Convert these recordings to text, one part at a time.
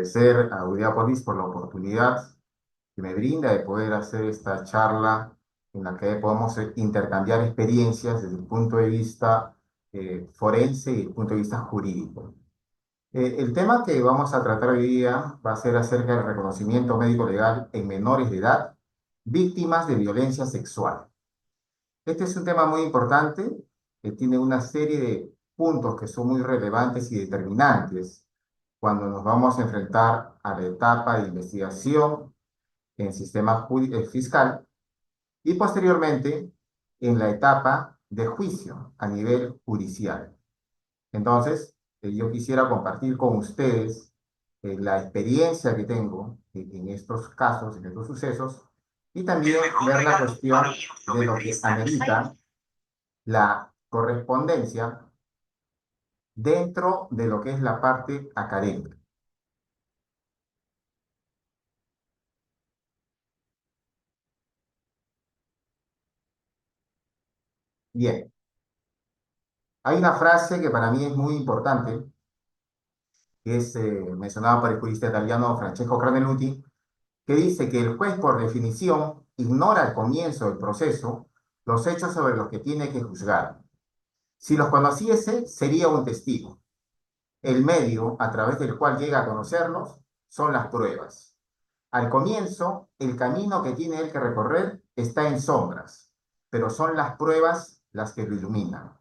agradecer a Audiápolis por la oportunidad que me brinda de poder hacer esta charla en la que podamos intercambiar experiencias desde el punto de vista forense y el punto de vista jurídico. El tema que vamos a tratar hoy día va a ser acerca del reconocimiento médico legal en menores de edad, víctimas de violencia sexual. Este es un tema muy importante que tiene una serie de puntos que son muy relevantes y determinantes cuando nos vamos a enfrentar a la etapa de investigación en sistema fiscal y posteriormente en la etapa de juicio a nivel judicial. Entonces, yo quisiera compartir con ustedes la experiencia que tengo en estos casos, en estos sucesos, y también ver la cuestión de lo que amerita la correspondencia dentro de lo que es la parte académica. Bien, hay una frase que para mí es muy importante, que es mencionada por el jurista italiano Francesco Carneluti, que dice que el juez, por definición, ignora al comienzo del proceso los hechos sobre los que tiene que juzgar. Si los conociese, sería un testigo. El medio a través del cual llega a conocerlos son las pruebas. Al comienzo, el camino que tiene él que recorrer está en sombras, pero son las pruebas las que lo iluminan.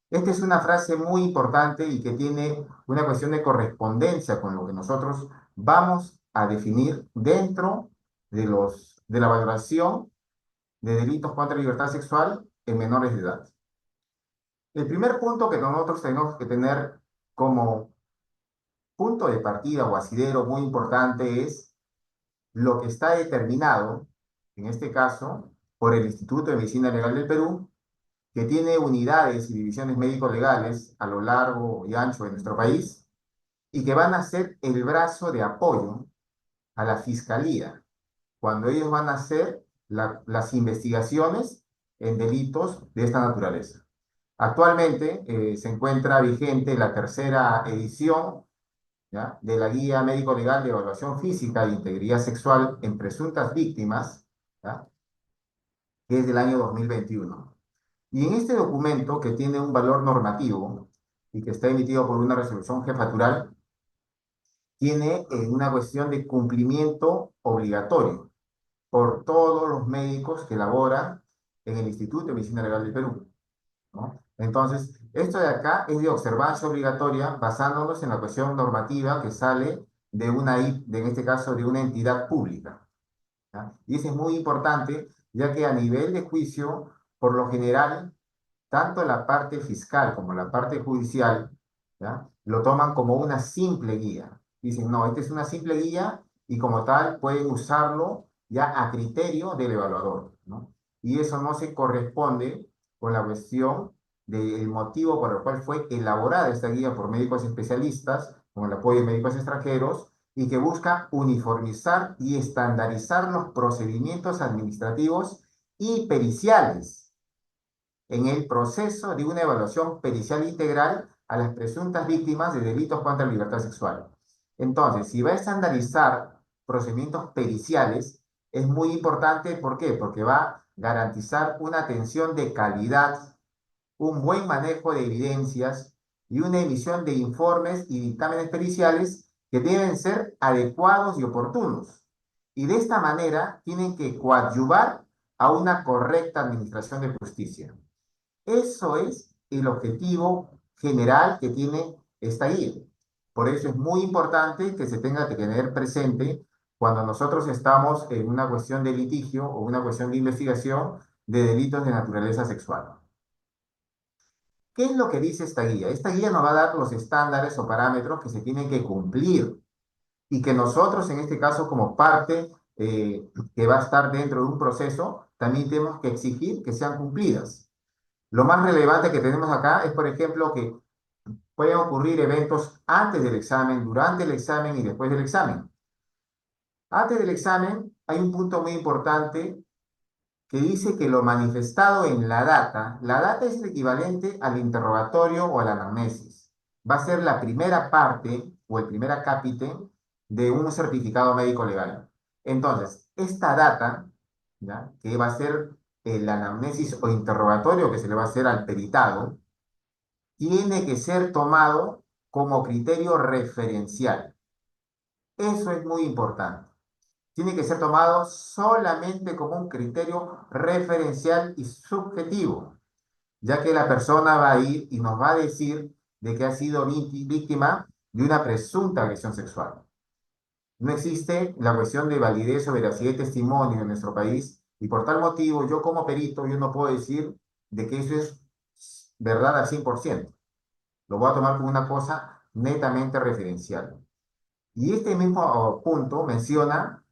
Esta es una frase muy importante y que tiene una cuestión de correspondencia con lo que nosotros vamos a definir dentro de la valoración de delitos contra la libertad sexual en menores de edad. El primer punto que nosotros tenemos que tener como punto de partida o asidero muy importante es lo que está determinado, en este caso, por el Instituto de Medicina Legal del Perú, que tiene unidades y divisiones médico-legales a lo largo y ancho de nuestro país y que van a ser el brazo de apoyo a la Fiscalía cuando ellos van a hacer las investigaciones en delitos de esta naturaleza. Actualmente se encuentra vigente la tercera edición, ¿ya?, de la Guía Médico-Legal de Evaluación Física de Integridad Sexual en Presuntas Víctimas, ¿ya?, que es del año 2021. Y en este documento, que tiene un valor normativo y que está emitido por una resolución jefatural, tiene una cuestión de cumplimiento obligatorio por todos los médicos que laboran en el Instituto de Medicina Legal del Perú, ¿no? Entonces, esto de acá es de observancia obligatoria basándonos en la cuestión normativa que sale de en este caso, de una entidad pública, ¿ya? Y eso es muy importante, ya que a nivel de juicio, por lo general, tanto la parte fiscal como la parte judicial, ¿ya?, lo toman como una simple guía. Dicen, no, esta es una simple guía y como tal pueden usarlo ya a criterio del evaluador, ¿no? Y eso no se corresponde con la cuestión del motivo por el cual fue elaborada esta guía por médicos especialistas, con el apoyo de médicos extranjeros, y que busca uniformizar y estandarizar los procedimientos administrativos y periciales en el proceso de una evaluación pericial integral a las presuntas víctimas de delitos contra la libertad sexual. Entonces, si va a estandarizar procedimientos periciales, es muy importante. ¿Por qué? Porque va a garantizar una atención de calidad, un buen manejo de evidencias y una emisión de informes y dictámenes periciales que deben ser adecuados y oportunos. Y de esta manera tienen que coadyuvar a una correcta administración de justicia. Eso es el objetivo general que tiene esta guía. Por eso es muy importante que se tenga que tener presente cuando nosotros estamos en una cuestión de litigio o una cuestión de investigación de delitos de naturaleza sexual. ¿Qué es lo que dice esta guía? Esta guía nos va a dar los estándares o parámetros que se tienen que cumplir y que nosotros, en este caso, como parte que va a estar dentro de un proceso, también tenemos que exigir que sean cumplidas. Lo más relevante que tenemos acá es, por ejemplo, que pueden ocurrir eventos antes del examen, durante el examen y después del examen. Antes del examen hay un punto muy importante que dice que lo manifestado en la data es el equivalente al interrogatorio o a la anamnesis. Va a ser la primera parte o el primer acápite de un certificado médico legal. Entonces, esta data, ¿ya? Que va a ser el anamnesis o interrogatorio que se le va a hacer al peritado, tiene que ser tomado como criterio referencial. Eso es muy importante. Tiene que ser tomado solamente como un criterio referencial y subjetivo, ya que la persona va a ir y nos va a decir de que ha sido víctima de una presunta agresión sexual. No existe la cuestión de validez o veracidad de testimonio en nuestro país y por tal motivo yo como perito yo no puedo decir de que eso es verdad al 100%. Lo voy a tomar como una cosa netamente referencial. Y este mismo punto menciona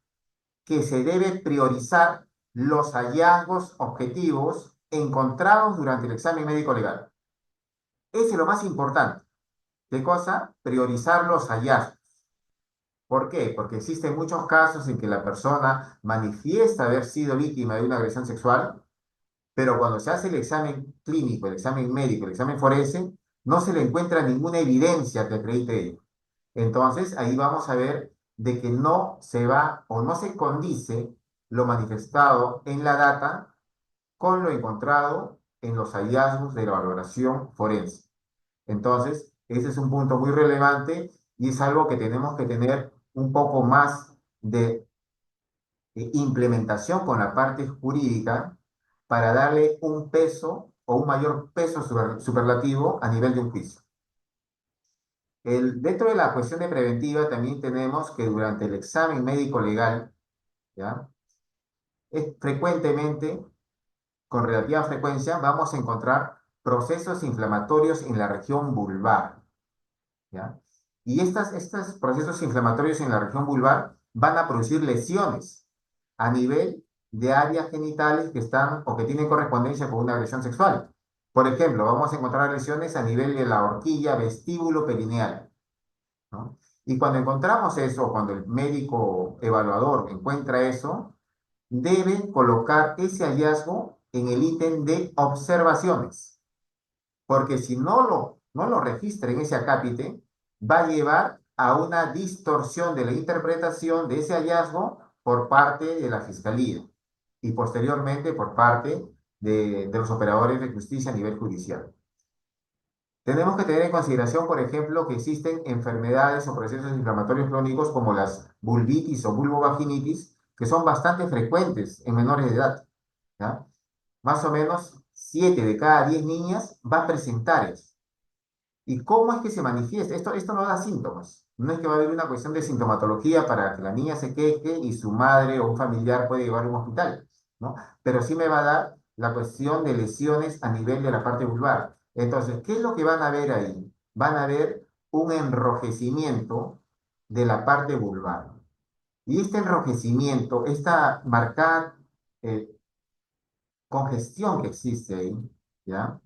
que se debe priorizar los hallazgos objetivos encontrados durante el examen médico legal. Ese es lo más importante. ¿Qué cosa? Priorizar los hallazgos. ¿Por qué? Porque existen muchos casos en que la persona manifiesta haber sido víctima de una agresión sexual, pero cuando se hace el examen clínico, el examen médico, el examen forense, no se le encuentra ninguna evidencia que acredite ello. Entonces, ahí vamos a ver de que no se va o no se condice lo manifestado en la data con lo encontrado en los hallazgos de la valoración forense. Entonces, ese es un punto muy relevante y es algo que tenemos que tener un poco más de implementación con la parte jurídica para darle un peso o un mayor peso superlativo a nivel de un juicio. Dentro de la cuestión de preventiva también tenemos que durante el examen médico legal, ¿ya? Frecuentemente, con relativa frecuencia, vamos a encontrar procesos inflamatorios en la región vulvar, ¿ya? Y estos procesos inflamatorios en la región vulvar van a producir lesiones a nivel de áreas genitales que están o que tienen correspondencia con una agresión sexual. Por ejemplo, vamos a encontrar lesiones a nivel de la horquilla vestíbulo perineal, ¿no? Y cuando encontramos eso, cuando el médico evaluador encuentra eso, debe colocar ese hallazgo en el ítem de observaciones, porque si no lo registra en ese acápite, va a llevar a una distorsión de la interpretación de ese hallazgo por parte de la Fiscalía y posteriormente por parte de los operadores de justicia a nivel judicial. Tenemos que tener en consideración, por ejemplo, que existen enfermedades o procesos inflamatorios crónicos como las vulvitis o vulvovaginitis, que son bastante frecuentes en menores de edad, ¿ya? Más o menos 7 de cada 10 niñas va a presentar eso. ¿Y cómo es que se manifiesta? Esto no da síntomas. No es que va a haber una cuestión de sintomatología para que la niña se queje y su madre o un familiar puede llevarlo a un hospital, ¿no? Pero sí me va a dar la cuestión de lesiones a nivel de la parte vulvar. Entonces, ¿qué es lo que van a ver ahí? Van a ver un enrojecimiento de la parte vulvar. Y este enrojecimiento, esta marcada eh, congestión que existe ahí, ¿ya?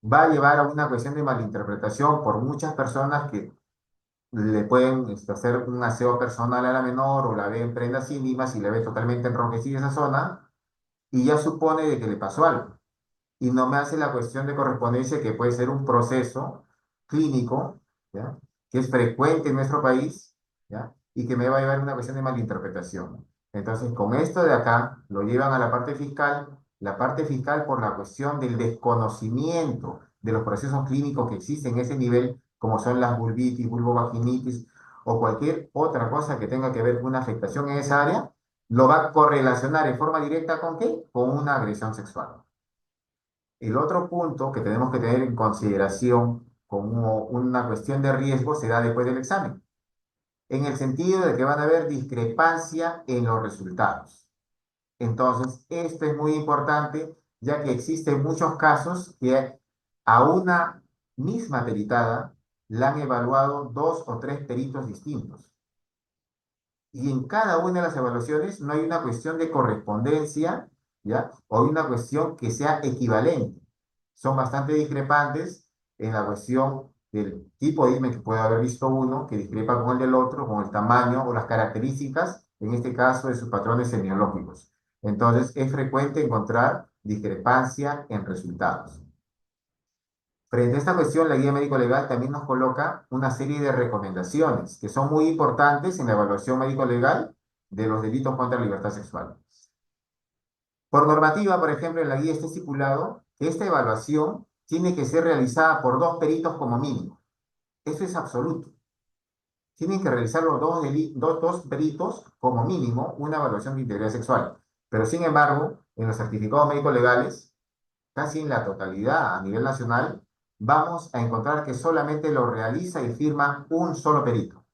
Va a llevar a una cuestión de malinterpretación por muchas personas que le pueden hacer un aseo personal a la menor o la ve en prendas íntimas y le ve totalmente enrojecida esa zona y ya supone de que le pasó algo. Y no me hace la cuestión de correspondencia que puede ser un proceso clínico, ¿ya? Que es frecuente en nuestro país, ¿ya? Y que me va a llevar a una cuestión de malinterpretación. Entonces, con esto de acá, lo llevan a la parte fiscal por la cuestión del desconocimiento de los procesos clínicos que existen en ese nivel, como son las vulvitis, vulvovaginitis o cualquier otra cosa que tenga que ver con una afectación en esa área, lo va a correlacionar en forma directa ¿con qué? Con una agresión sexual. El otro punto que tenemos que tener en consideración como una cuestión de riesgo será después del examen, en el sentido de que van a haber discrepancia en los resultados. Entonces, esto es muy importante, ya que existen muchos casos que a una misma peritada la han evaluado dos o tres peritos distintos. Y en cada una de las evaluaciones no hay una cuestión de correspondencia, ¿ya? O hay una cuestión que sea equivalente. Son bastante discrepantes en la cuestión del tipo de disme que puede haber visto uno, que discrepa con el del otro, con el tamaño o las características, en este caso de sus patrones semiológicos. Entonces, es frecuente encontrar discrepancia en resultados. Frente a esta cuestión, la guía médico-legal también nos coloca una serie de recomendaciones que son muy importantes en la evaluación médico-legal de los delitos contra la libertad sexual. Por normativa, por ejemplo, en la guía está estipulado que esta evaluación tiene que ser realizada por dos peritos como mínimo. Eso es absoluto. Tienen que realizar los dos peritos como mínimo una evaluación de integridad sexual. Pero sin embargo, en los certificados médicos legales, casi en la totalidad a nivel nacional, vamos a encontrar que solamente lo realiza y firma un solo perito.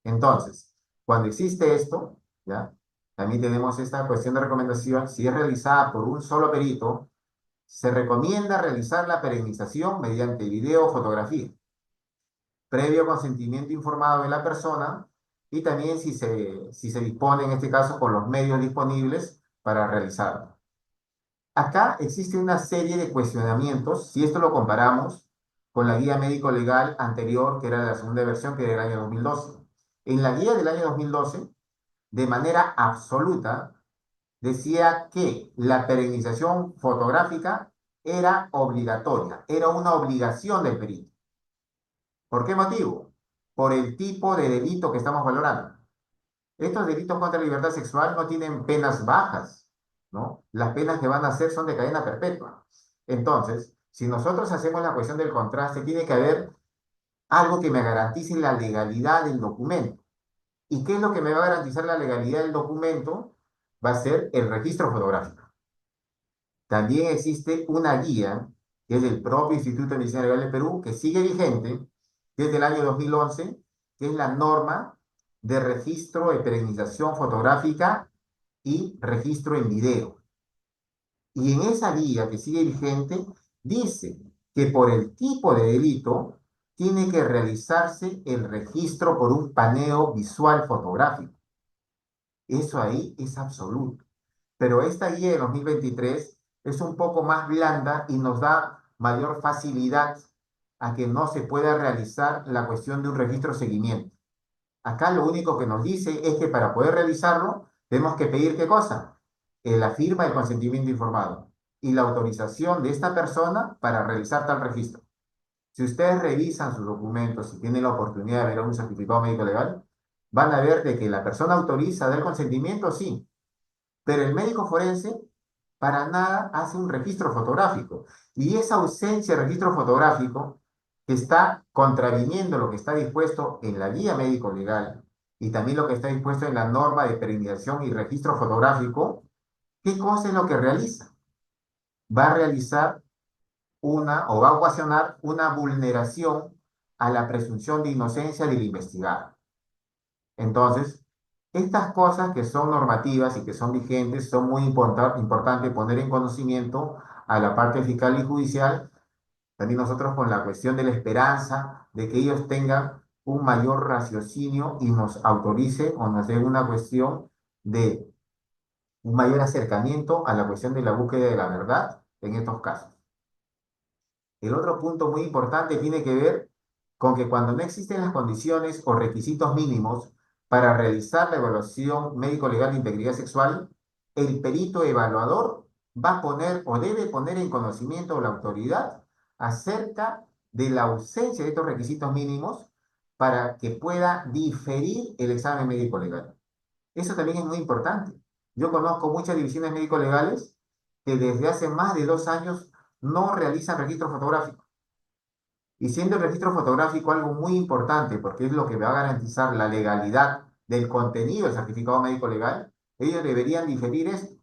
Entonces, cuando existe esto, ¿ya? También tenemos esta cuestión de recomendación, si es realizada por un solo perito, se recomienda realizar la perenización mediante video o fotografía, previo consentimiento informado de la persona y también si se dispone en este caso con los medios disponibles para realizarlo. Acá existe una serie de cuestionamientos, si esto lo comparamos con la guía médico-legal anterior, que era la segunda versión, que era del año 2012. En la guía del año 2012, de manera absoluta, decía que la perenización fotográfica era obligatoria, era una obligación del perito. ¿Por qué motivo? Por el tipo de delito que estamos valorando. Estos delitos contra la libertad sexual no tienen penas bajas, ¿no? Las penas que van a hacer son de cadena perpetua. Entonces, si nosotros hacemos la cuestión del contraste, tiene que haber algo que me garantice la legalidad del documento. ¿Y qué es lo que me va a garantizar la legalidad del documento? Va a ser el registro fotográfico. También existe una guía, que es del propio Instituto de Medicina Legal del Perú, que sigue vigente desde el año 2011, que es la norma de registro de perenización fotográfica y registro en video. Y en esa guía que sigue vigente, dice que por el tipo de delito tiene que realizarse el registro por un paneo visual fotográfico. Eso ahí es absoluto. Pero esta guía de 2023 es un poco más blanda y nos da mayor facilidad a que no se pueda realizar la cuestión de un registro seguimiento. Acá lo único que nos dice es que para poder realizarlo tenemos que pedir ¿qué cosa? La firma del consentimiento informado y la autorización de esta persona para realizar tal registro. Si ustedes revisan sus documentos y tienen la oportunidad de ver un certificado médico legal, van a ver de que la persona autoriza del consentimiento, sí, pero el médico forense para nada hace un registro fotográfico. Y esa ausencia de registro fotográfico que está contraviniendo lo que está dispuesto en la guía médico legal y también lo que está dispuesto en la norma de perenización y registro fotográfico, ¿qué cosa es lo que realiza? Va a realizar o va a ocasionar una vulneración a la presunción de inocencia del investigado. Entonces, estas cosas que son normativas y que son vigentes son muy importantes poner en conocimiento a la parte fiscal y judicial, también nosotros con la cuestión de la esperanza de que ellos tengan un mayor raciocinio y nos autorice o nos dé una cuestión de un mayor acercamiento a la cuestión de la búsqueda de la verdad en estos casos. El otro punto muy importante tiene que ver con que cuando no existen las condiciones o requisitos mínimos para realizar la evaluación médico-legal de integridad sexual, el perito evaluador va a poner o debe poner en conocimiento a la autoridad acerca de la ausencia de estos requisitos mínimos para que pueda diferir el examen médico-legal. Eso también es muy importante. Yo conozco muchas divisiones médico-legales que desde hace más de 2 años no realizan registro fotográfico. Y siendo el registro fotográfico algo muy importante, porque es lo que va a garantizar la legalidad del contenido del certificado médico legal, ellos deberían diferir esto.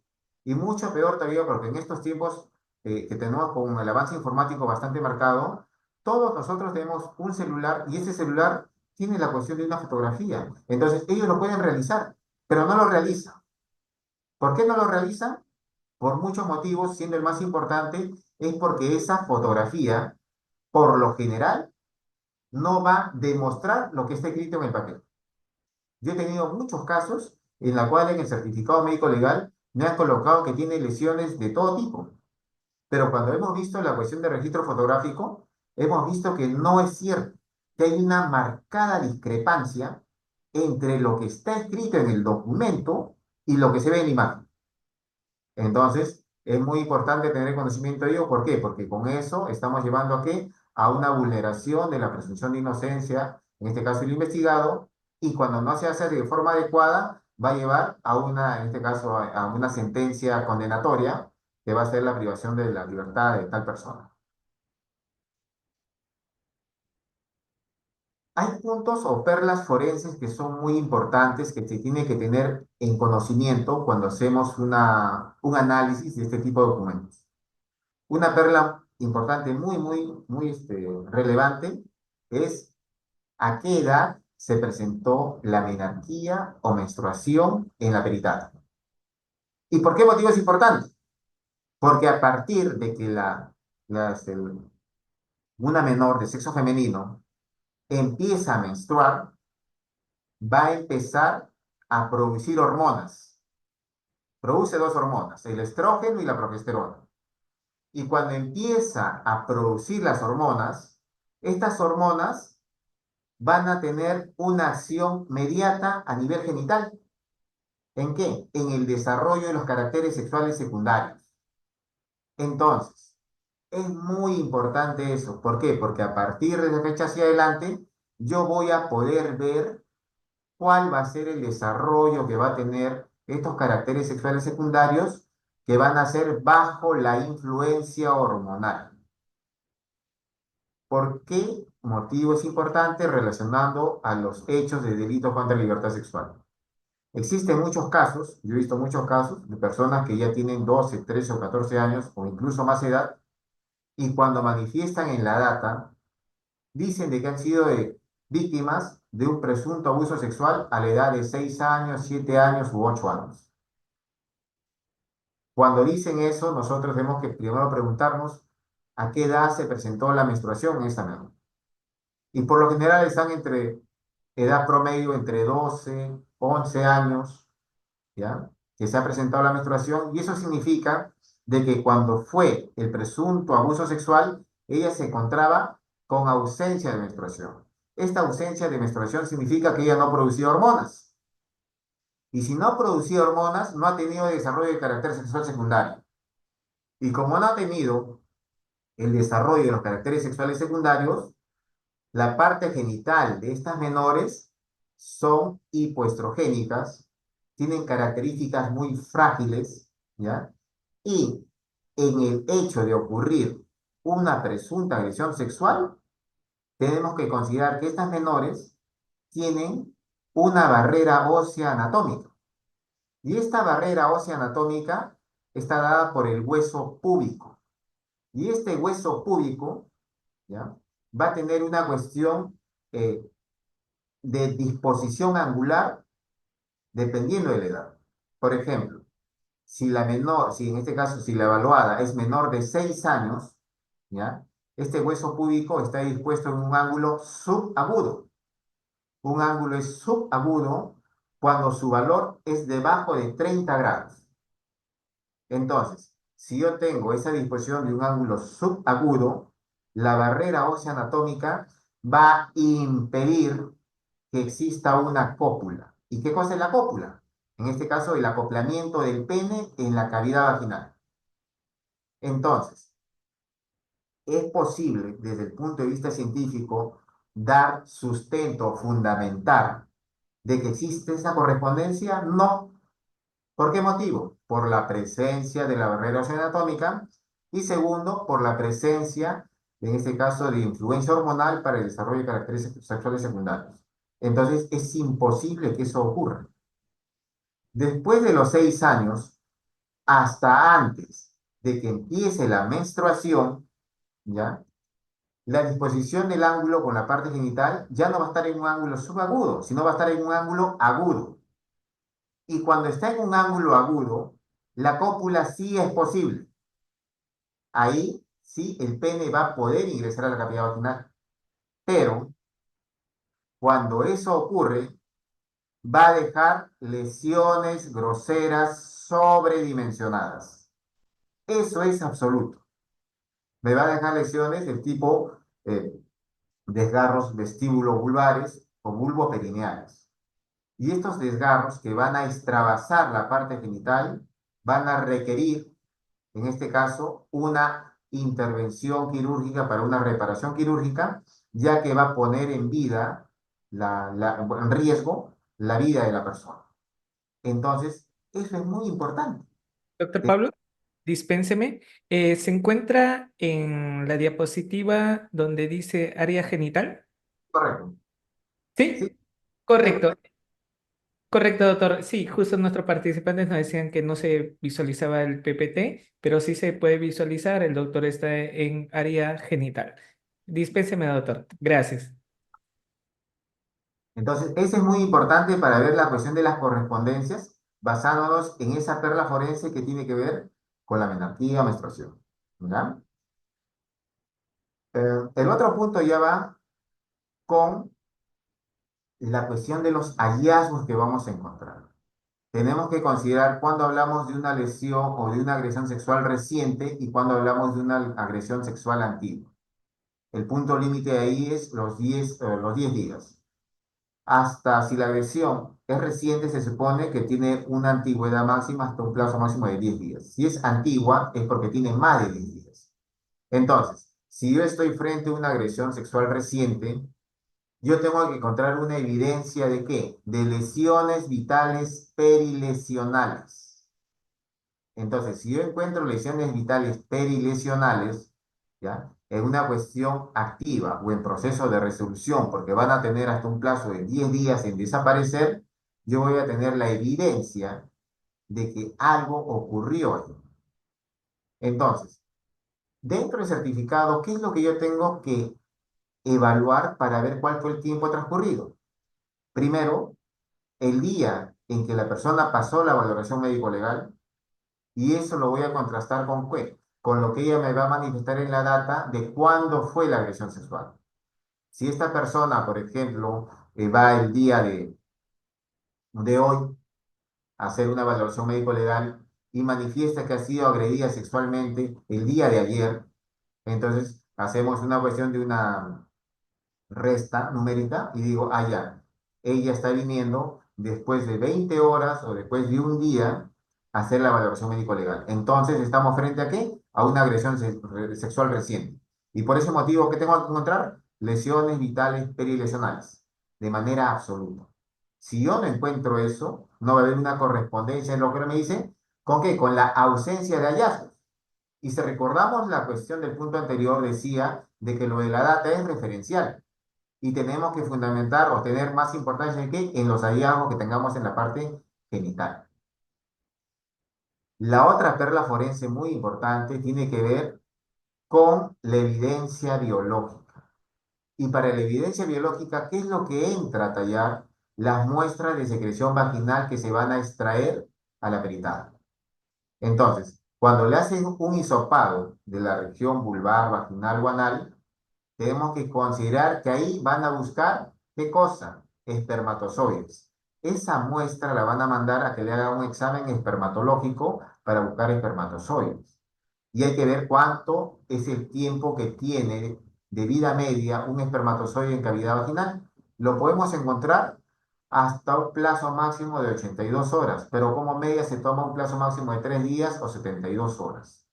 Y mucho peor todavía, porque en estos tiempos que tenemos con el avance informático bastante marcado, todos nosotros tenemos un celular y ese celular tiene la cuestión de una fotografía. Entonces ellos lo pueden realizar, pero no lo realizan. ¿Por qué no lo realizan? Por muchos motivos, siendo el más importante, es porque esa fotografía, por lo general, no va a demostrar lo que está escrito en el papel. Yo he tenido muchos casos en la cual en el certificado médico legal me han colocado que tiene lesiones de todo tipo. Pero cuando hemos visto la cuestión de registro fotográfico, hemos visto que no es cierto, que hay una marcada discrepancia entre lo que está escrito en el documento y lo que se ve en la imagen. Entonces, Es muy importante tener conocimiento de ello. ¿Por qué? Porque con eso estamos llevando a qué? A una vulneración de la presunción de inocencia, en este caso el investigado, y cuando no se hace de forma adecuada, va a llevar a una, en este caso, a una sentencia condenatoria que va a ser la privación de la libertad de tal persona. Hay puntos o perlas forenses que son muy importantes que se tiene que tener en conocimiento cuando hacemos un análisis de este tipo de documentos. Una perla importante, muy relevante, es a qué edad se presentó la menarquía o menstruación en la peritaria. ¿Y por qué motivo es importante? Porque a partir de que una menor de sexo femenino empieza a menstruar, va a empezar a producir hormonas. Produce dos hormonas, el estrógeno y la progesterona. Y cuando empieza a producir las hormonas, estas hormonas van a tener una acción mediata a nivel genital. ¿En qué? En el desarrollo de los caracteres sexuales secundarios. Entonces, es muy importante eso. ¿Por qué? Porque a partir de esa fecha hacia adelante, yo voy a poder ver cuál va a ser el desarrollo que va a tener estos caracteres sexuales secundarios que van a ser bajo la influencia hormonal. ¿Por qué motivo es importante relacionando a los hechos de delito contra la libertad sexual? Existen muchos casos, yo he visto muchos casos de personas que ya tienen 12, 13 o 14 años o incluso más edad y cuando manifiestan en la data dicen de que han sido víctimas de un presunto abuso sexual a la edad de 6 años, 7 años u 8 años. Cuando dicen eso, nosotros tenemos que primero preguntarnos a qué edad se presentó la menstruación en esta menor. Y por lo general están entre edad promedio entre 12, 11 años, ¿ya? Que se ha presentado la menstruación, y eso significa de que cuando fue el presunto abuso sexual, ella se encontraba con ausencia de menstruación. Esta ausencia de menstruación significa que ella no producía hormonas. Y si no producía hormonas, no ha tenido desarrollo de carácter sexual secundario. Y como no ha tenido el desarrollo de los caracteres sexuales secundarios, la parte genital de estas menores son hipoestrogénicas, tienen características muy frágiles, ¿ya? Y en el hecho de ocurrir una presunta agresión sexual, tenemos que considerar que estas menores tienen una barrera ósea anatómica. Y esta barrera ósea anatómica está dada por el hueso púbico. Y este hueso púbico, ¿ya? Va a tener una cuestión eh, de disposición angular dependiendo de la edad. Por ejemplo, si la menor, si en este caso, si la evaluada es menor de 6 años, ¿ya? Este hueso púbico está dispuesto en un ángulo subagudo. Un ángulo es subagudo cuando su valor es debajo de 30 grados. Entonces, si yo tengo esa disposición de un ángulo subagudo, la barrera ósea anatómica va a impedir que exista una cópula. ¿Y qué cosa es la cópula? En este caso, el acoplamiento del pene en la cavidad vaginal. Entonces, ¿es posible, desde el punto de vista científico, dar sustento fundamental de que existe esa correspondencia? No. ¿Por qué motivo? Por la presencia de la barrera anatómica y segundo, por la presencia, en este caso, de influencia hormonal para el desarrollo de caracteres sexuales secundarios. Entonces, es imposible que eso ocurra. Después de los 6 años, hasta antes de que empiece la menstruación, ¿ya? La disposición del ángulo con la parte genital ya no va a estar en un ángulo subagudo, sino va a estar en un ángulo agudo. Y cuando está en un ángulo agudo, la cópula sí es posible. Ahí sí el pene va a poder ingresar a la cavidad vaginal. Pero cuando eso ocurre, va a dejar lesiones groseras sobredimensionadas. Eso es absoluto. Me va a dejar lesiones del tipo desgarros vestíbulo-vulvares o vulvoperineales. Y estos desgarros que van a extravasar la parte genital van a requerir en este caso, una intervención quirúrgica para una reparación quirúrgica, ya que va a poner en vida, en riesgo, la vida de la persona. Entonces, eso es muy importante. Doctor Es Pablo, dispénseme. ¿Se encuentra en la diapositiva donde dice área genital? correcto. Sí, Sí, es correcto. Correcto, doctor. Sí, justo nuestros participantes nos decían que no se visualizaba el PPT, pero sí se puede visualizar. El doctor está en área genital. Dispénseme, doctor. Gracias. Entonces, ese es muy importante para ver la cuestión de las correspondencias, basándonos en esa perla forense que tiene que ver con la menarquía, menstruación. ¿Ya? El otro punto ya va con la cuestión de los hallazgos que vamos a encontrar. Tenemos que considerar cuando hablamos de una lesión o de una agresión sexual reciente y cuando hablamos de una agresión sexual antigua. El punto límite ahí es los 10 días. Hasta si la agresión es reciente, se supone que tiene una antigüedad máxima hasta un plazo máximo de 10 días. Si es antigua, es porque tiene más de 10 días. Entonces, si yo estoy frente a una agresión sexual reciente, yo tengo que encontrar una evidencia de qué? De lesiones vitales perilesionales. Entonces, si yo encuentro lesiones vitales perilesionales, ¿ya? En una cuestión activa o en proceso de resolución, porque van a tener hasta un plazo de 10 días en desaparecer, yo voy a tener la evidencia de que algo ocurrió ahí. Entonces, dentro del certificado, ¿qué es lo que yo tengo que evaluar para ver cuál fue el tiempo transcurrido? Primero, el día en que la persona pasó la valoración médico-legal, y eso lo voy a contrastar con lo que ella me va a manifestar en la data de cuándo fue la agresión sexual. Si esta persona, por ejemplo, va el día de hoy a hacer una valoración médico-legal y manifiesta que ha sido agredida sexualmente el día de ayer, entonces hacemos una cuestión de una resta numérica y digo, ah, ya, ella está viniendo después de 20 horas o después de un día a hacer la valoración médico legal. Entonces, ¿estamos frente a qué? A una agresión sexual reciente. Y por ese motivo, ¿qué tengo que encontrar? Lesiones vitales perilesionales, de manera absoluta. Si yo no encuentro eso, no va a haber una correspondencia en lo que me dice, ¿con qué? Con la ausencia de hallazgos. Y si recordamos la cuestión del punto anterior, decía de que lo de la data es referencial y tenemos que fundamentar o tener más importancia en qué, en los hallazgos que tengamos en la parte genital. La otra perla forense muy importante tiene que ver con la evidencia biológica. Y para la evidencia biológica, ¿qué es lo que entra a tallar? Las muestras de secreción vaginal que se van a extraer a la peritada. Entonces, cuando le hacen un hisopado de la región vulvar, vaginal o anal, tenemos que considerar que ahí van a buscar, ¿qué cosa? Espermatozoides. Esa muestra la van a mandar a que le haga un examen espermatológico para buscar espermatozoides. Y hay que ver cuánto es el tiempo que tiene de vida media un espermatozoide en cavidad vaginal. Lo podemos encontrar hasta un plazo máximo de 82 horas, pero como media se toma un plazo máximo de 3 días o 72 horas.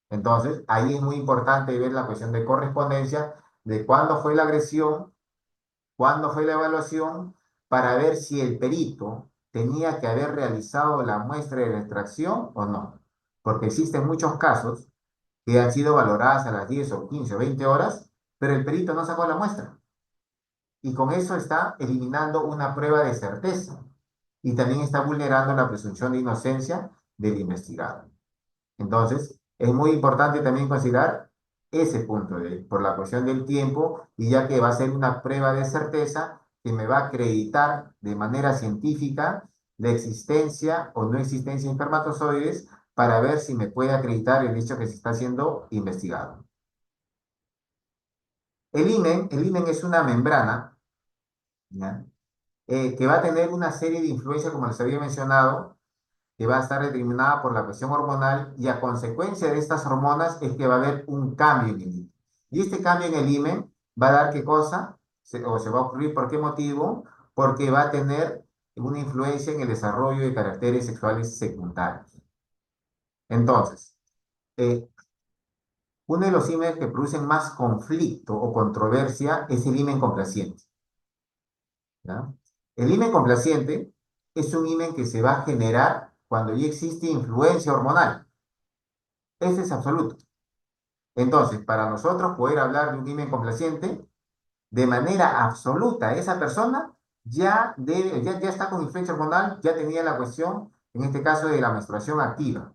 Entonces, ahí es muy importante ver la cuestión de correspondencia de cuándo fue la agresión, cuándo fue la evaluación, para ver si el perito tenía que haber realizado la muestra de la extracción o no. Porque existen muchos casos que han sido valoradas a las 10 o 15 o 20 horas, pero el perito no sacó la muestra. Y con eso está eliminando una prueba de certeza y también está vulnerando la presunción de inocencia del investigado. Entonces, es muy importante también considerar ese punto por la cuestión del tiempo y ya que va a ser una prueba de certeza que me va a acreditar de manera científica la existencia o no existencia de espermatozoides para ver si me puede acreditar el hecho que se está siendo investigado. El himen es una membrana, ¿ya? Que va a tener una serie de influencias, como les había mencionado, que va a estar determinada por la cuestión hormonal y a consecuencia de estas hormonas es que va a haber un cambio en el himen. Y este cambio en el himen va a dar qué cosa, o se va a ocurrir por qué motivo, porque va a tener una influencia en el desarrollo de caracteres sexuales secundarios. Entonces, Eh, Uno de los ímenes que producen más conflicto o controversia es el himen complaciente, ¿ya? El himen complaciente es un himen que se va a generar cuando ya existe influencia hormonal. Ese es absoluto. Entonces, para nosotros poder hablar de un himen complaciente, de manera absoluta, esa persona ya está con influencia hormonal, ya tenía la cuestión, en este caso, de la menstruación activa.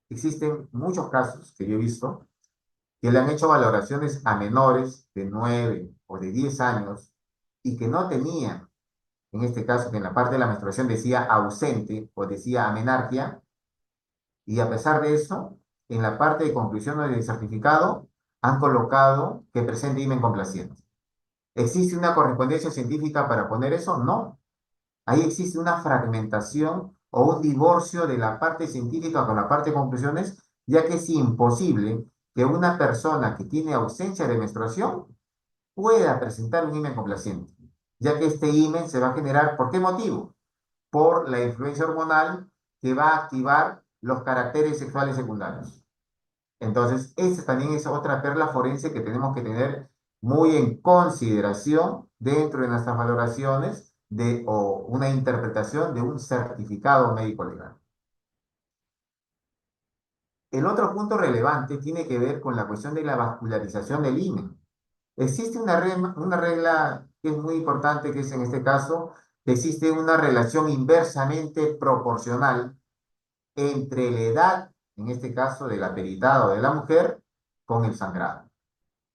Existen muchos casos que yo he visto que le han hecho valoraciones a menores de 9 o de 10 años y que no tenían, en este caso, que en la parte de la menstruación decía ausente o decía amenarquia, y a pesar de eso, en la parte de conclusión del certificado han colocado que presente himen complaciente. ¿Existe una correspondencia científica para poner eso? No. Ahí existe una fragmentación o un divorcio de la parte científica con la parte de conclusiones, ya que es imposible que una persona que tiene ausencia de menstruación pueda presentar un himen complaciente, ya que este himen se va a generar, ¿por qué motivo? Por la influencia hormonal que va a activar los caracteres sexuales secundarios. Entonces, esa también es otra perla forense que tenemos que tener muy en consideración dentro de nuestras valoraciones o una interpretación de un certificado médico legal. El otro punto relevante tiene que ver con la cuestión de la vascularización del himen. Existe una regla que es muy importante, que es en este caso, que existe una relación inversamente proporcional entre la edad, en este caso de la peritada o de la mujer, con el sangrado.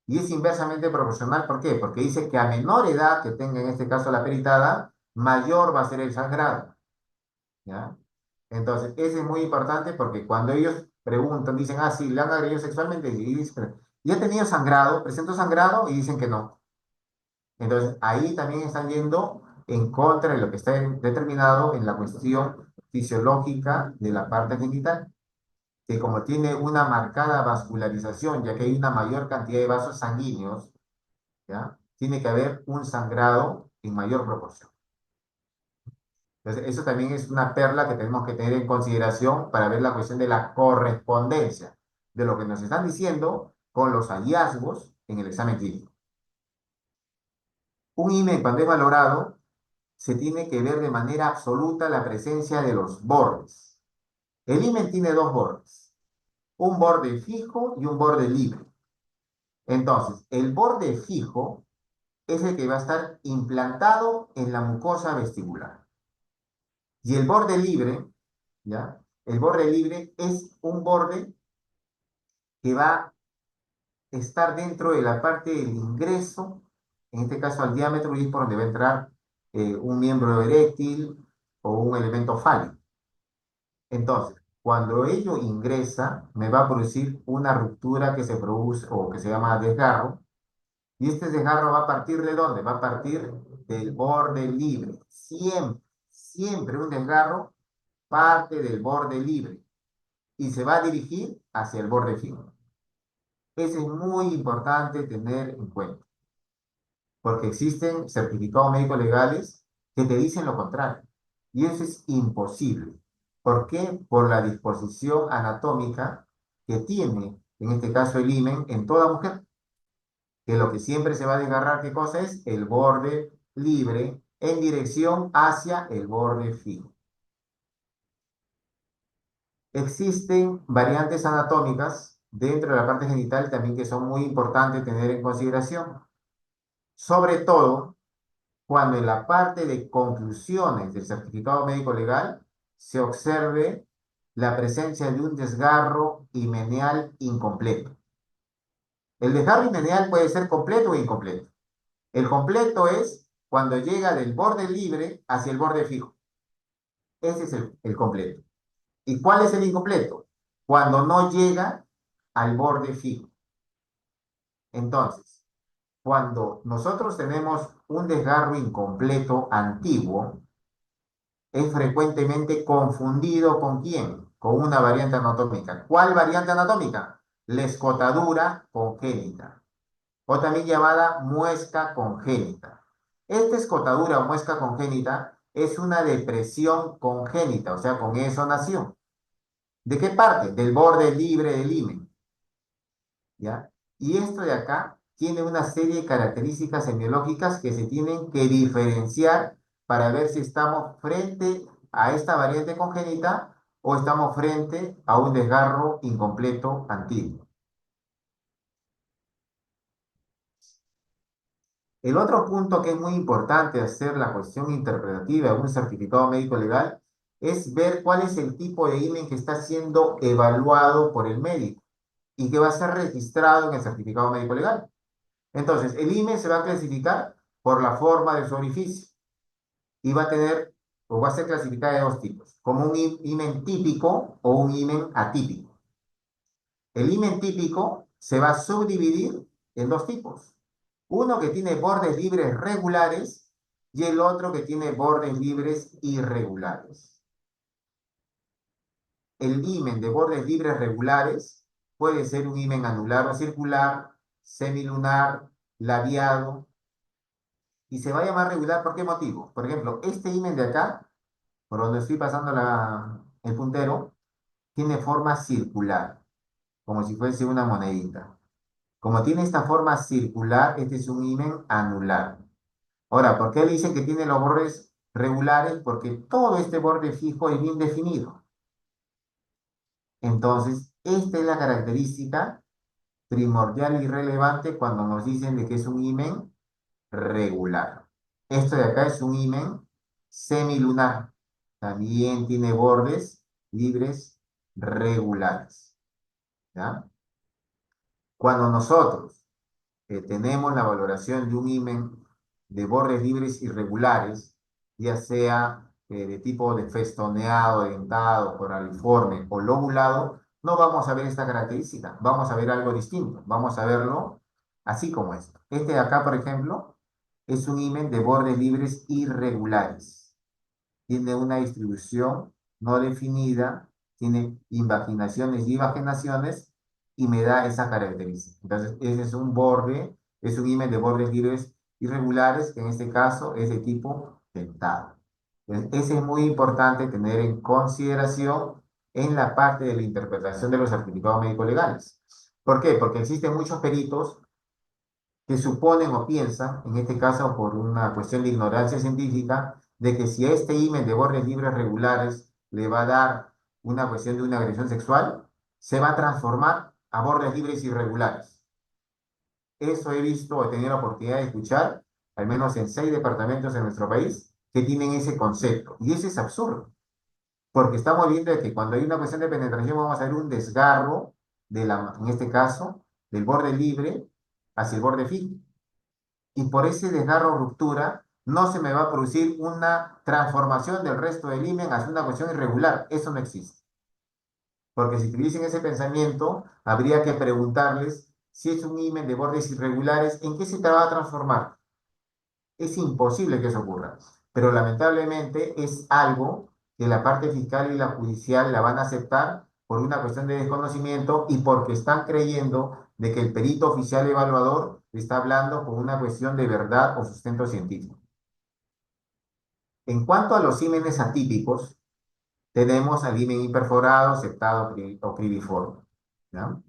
Y es inversamente proporcional, ¿por qué? Porque dice que a menor edad que tenga en este caso la peritada, mayor va a ser el sangrado, ¿ya? Entonces, eso es muy importante porque cuando ellos preguntan, dicen, ah, sí, le han agredido sexualmente, y dicen, ¿y ha tenido sangrado? ¿Presento sangrado? Y dicen que no. Entonces, ahí también están yendo en contra de lo que está determinado en la cuestión fisiológica de la parte genital, que como tiene una marcada vascularización, ya que hay una mayor cantidad de vasos sanguíneos, ¿ya? Tiene que haber un sangrado en mayor proporción. Entonces, eso también es una perla que tenemos que tener en consideración para ver la cuestión de la correspondencia de lo que nos están diciendo con los hallazgos en el examen clínico. Un himen, cuando es valorado, se tiene que ver de manera absoluta la presencia de los bordes. El himen tiene dos bordes, un borde fijo y un borde libre. Entonces, el borde fijo es el que va a estar implantado en la mucosa vestibular. Y el borde libre, ¿ya? El borde libre es un borde que va a estar dentro de la parte del ingreso, en este caso al diámetro, y es por donde va a entrar un miembro eréctil o un elemento fálico. Entonces, cuando ello ingresa, me va a producir una ruptura que se produce o que se llama desgarro. Y este desgarro va a partir ¿de dónde? Va a partir del borde libre. Siempre, siempre un desgarro parte del borde libre y se va a dirigir hacia el borde fijo. Eso es muy importante tener en cuenta, porque existen certificados médicos legales que te dicen lo contrario. Y eso es imposible. ¿Por qué? Por la disposición anatómica que tiene, en este caso el himen, en toda mujer. Que lo que siempre se va a desgarrar, ¿qué cosa es? El borde libre en dirección hacia el borde fijo. Existen variantes anatómicas dentro de la parte genital también que son muy importantes tener en consideración. Sobre todo cuando en la parte de conclusiones del certificado médico legal se observe la presencia de un desgarro himeneal incompleto. El desgarro himeneal puede ser completo o incompleto. El completo es cuando llega del borde libre hacia el borde fijo. Ese es el completo. ¿Y cuál es el incompleto? Cuando no llega al borde fijo. Entonces, cuando nosotros tenemos un desgarro incompleto antiguo, es frecuentemente confundido ¿con quién? Con una variante anatómica. ¿Cuál variante anatómica? La escotadura congénita, o también llamada muesca congénita. Esta escotadura o muesca congénita es una depresión congénita, o sea, con eso nació. ¿De qué parte? Del borde libre del himen, ¿ya? Y esto de acá tiene una serie de características semiológicas que se tienen que diferenciar para ver si estamos frente a esta variante congénita o estamos frente a un desgarro incompleto antiguo. El otro punto que es muy importante hacer la cuestión interpretativa de un certificado médico legal es ver cuál es el tipo de himen que está siendo evaluado por el médico y que va a ser registrado en el certificado médico legal. Entonces, el himen se va a clasificar por la forma de su orificio y va a tener, o va a ser clasificada de dos tipos, como un himen típico o un himen atípico. El himen típico se va a subdividir en dos tipos. Uno que tiene bordes libres regulares y el otro que tiene bordes libres irregulares. El himen de bordes libres regulares puede ser un himen anular o circular, semilunar, labiado, y se va a llamar regular ¿por qué motivo? Por ejemplo, este himen de acá, por donde estoy pasando el puntero, tiene forma circular, como si fuese una monedita. Como tiene esta forma circular, este es un himen anular. Ahora, ¿por qué dicen que tiene los bordes regulares? Porque todo este borde fijo es bien definido. Entonces, esta es la característica primordial y relevante cuando nos dicen de que es un himen regular. Esto de acá es un himen semilunar. También tiene bordes libres regulares. ¿Ya? Cuando nosotros tenemos la valoración de un himen de bordes libres irregulares, ya sea de tipo de festoneado, dentado, coraliforme o lobulado, no vamos a ver esta característica, vamos a ver algo distinto, vamos a verlo así como esto. Este de acá, por ejemplo, es un himen de bordes libres irregulares. Tiene una distribución no definida, tiene invaginaciones y divaginaciones y me da esa característica. Entonces, ese es un borde, es un himen de bordes libres irregulares, que en este caso es de tipo dentado. Entonces, ese es muy importante tener en consideración en la parte de la interpretación de los certificados médicos legales. ¿Por qué? Porque existen muchos peritos que suponen o piensan, en este caso por una cuestión de ignorancia científica, de que si a este himen de bordes libres regulares le va a dar una cuestión de una agresión sexual, se va a transformar a bordes libres irregulares. Eso he visto, he tenido la oportunidad de escuchar, al menos en 6 departamentos en nuestro país, que tienen ese concepto. Y eso es absurdo, porque estamos viendo de que cuando hay una cuestión de penetración vamos a ver un desgarro, en este caso, del borde libre hacia el borde fijo y por ese desgarro o ruptura no se me va a producir una transformación del resto del himen hacia una cuestión irregular. Eso no existe. Porque si tuviesen ese pensamiento, habría que preguntarles si es un himen de bordes irregulares, ¿en qué se te va a transformar? Es imposible que eso ocurra. Pero lamentablemente es algo que la parte fiscal y la judicial la van a aceptar por una cuestión de desconocimiento y porque están creyendo de que el perito oficial evaluador está hablando con una cuestión de verdad o sustento científico. En cuanto a los hímenes atípicos, tenemos al himen imperforado, septado o cribiforme. ¿Ya?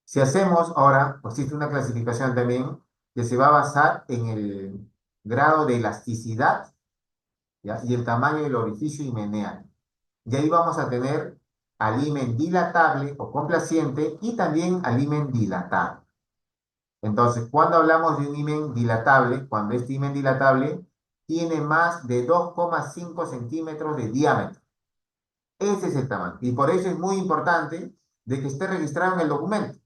Si hacemos ahora, existe una clasificación también que se va a basar en el grado de elasticidad, ¿ya? Y el tamaño del orificio himeneal. Y ahí vamos a tener al himen dilatable o complaciente y también al himen dilatable. Entonces, cuando hablamos de un himen dilatable, cuando este himen dilatable tiene más de 2,5 centímetros de diámetro. Ese es el tamaño. Y por eso es muy importante de que esté registrado en el documento,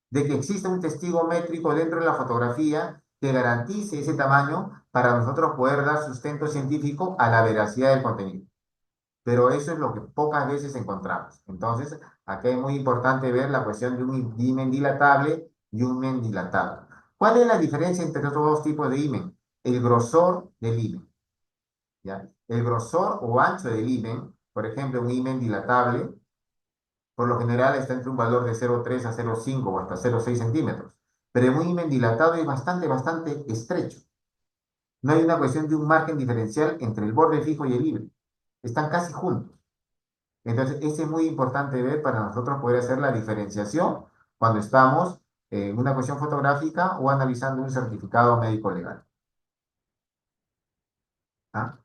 de que exista un testigo métrico dentro de la fotografía que garantice ese tamaño para nosotros poder dar sustento científico a la veracidad del contenido. Pero eso es lo que pocas veces encontramos. Entonces, aquí es muy importante ver la cuestión de un himen dilatable y un himen dilatado. ¿Cuál es la diferencia entre estos dos tipos de himen? El grosor del himen. ¿Ya? El grosor o ancho del himen, por ejemplo, un himen dilatable, por lo general está entre un valor de 0,3 a 0,5 o hasta 0,6 centímetros. Pero un himen dilatado es bastante estrecho. No hay una cuestión de un margen diferencial entre el borde fijo y el libre. Están casi juntos. Entonces, ese es muy importante ver para nosotros poder hacer la diferenciación cuando estamos en una cuestión fotográfica o analizando un certificado médico legal. ¿Ah?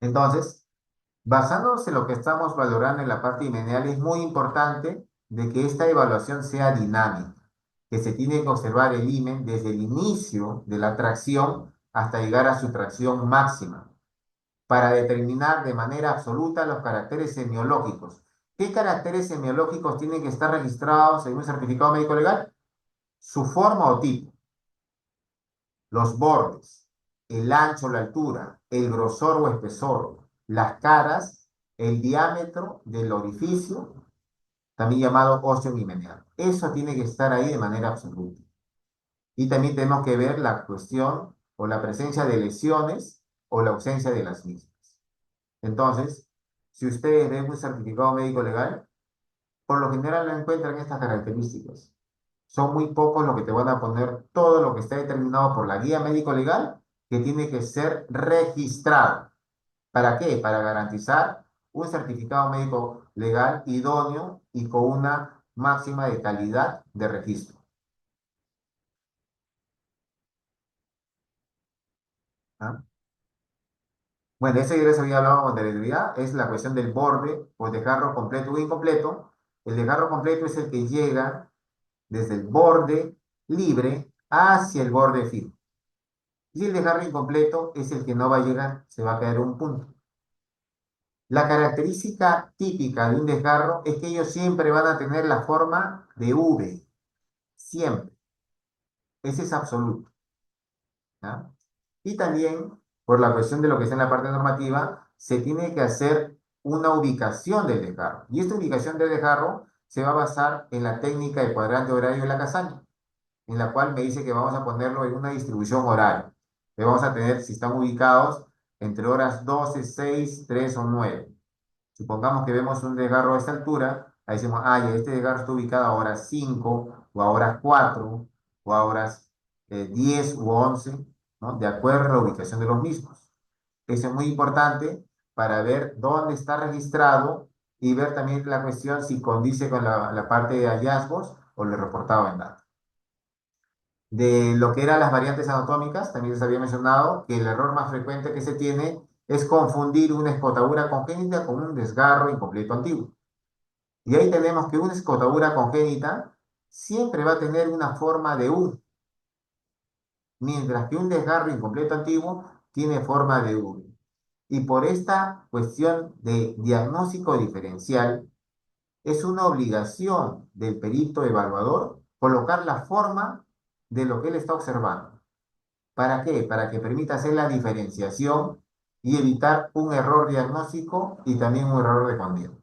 Entonces, basándonos en lo que estamos valorando en la parte lineal, es muy importante de que esta evaluación sea dinámica, que se tiene que observar el imen desde el inicio de la tracción hasta llegar a su tracción máxima, para determinar de manera absoluta los caracteres semiológicos. ¿Qué caracteres semiológicos tienen que estar registrados en un certificado médico legal? Su forma o tipo, los bordes, el ancho o la altura, el grosor o espesor, las caras, el diámetro del orificio, también llamado óseo himeneal. Eso tiene que estar ahí de manera absoluta. Y también tenemos que ver la cuestión o la presencia de lesiones o la ausencia de las mismas. Entonces, si ustedes ven un certificado médico legal, por lo general no encuentran estas características. Son muy pocos los que te van a poner todo lo que está determinado por la guía médico legal que tiene que ser registrado. ¿Para qué? Para garantizar un certificado médico legal idóneo y con una máxima de calidad de registro. ¿Ah? Bueno, eso ya les había hablado con anterioridad, es la cuestión del borde o desgarro completo o incompleto. El desgarro completo es el que llega desde el borde libre hacia el borde fijo. Y el desgarro incompleto es el que no va a llegar, se va a caer un punto. La característica típica de un desgarro es que ellos siempre van a tener la forma de V, siempre. Ese es absoluto. ¿Ya? Y también, por la cuestión de lo que está en la parte normativa, se tiene que hacer una ubicación del desgarro. Y esta ubicación del desgarro se va a basar en la técnica del cuadrante horario de la Casaña, en la cual me dice que vamos a ponerlo en una distribución horaria. Que vamos a tener si están ubicados entre horas 12, 6, 3 o 9. Supongamos que vemos un desgarro a esta altura, ahí decimos, ah, ya este desgarro está ubicado a horas 5 o a horas 4 o a horas 10 u 11, ¿no? De acuerdo a la ubicación de los mismos. Eso es muy importante para ver dónde está registrado y ver también la cuestión si condice con la parte de hallazgos o lo reportado en datos. De lo que eran las variantes anatómicas, también les había mencionado que el error más frecuente que se tiene es confundir una escotadura congénita con un desgarro incompleto antiguo. Y ahí tenemos que una escotadura congénita siempre va a tener una forma de U, mientras que un desgarro incompleto antiguo tiene forma de V. Y por esta cuestión de diagnóstico diferencial, es una obligación del perito evaluador colocar la forma de lo que él está observando. ¿Para qué? Para que permita hacer la diferenciación y evitar un error diagnóstico y también un error de condeno.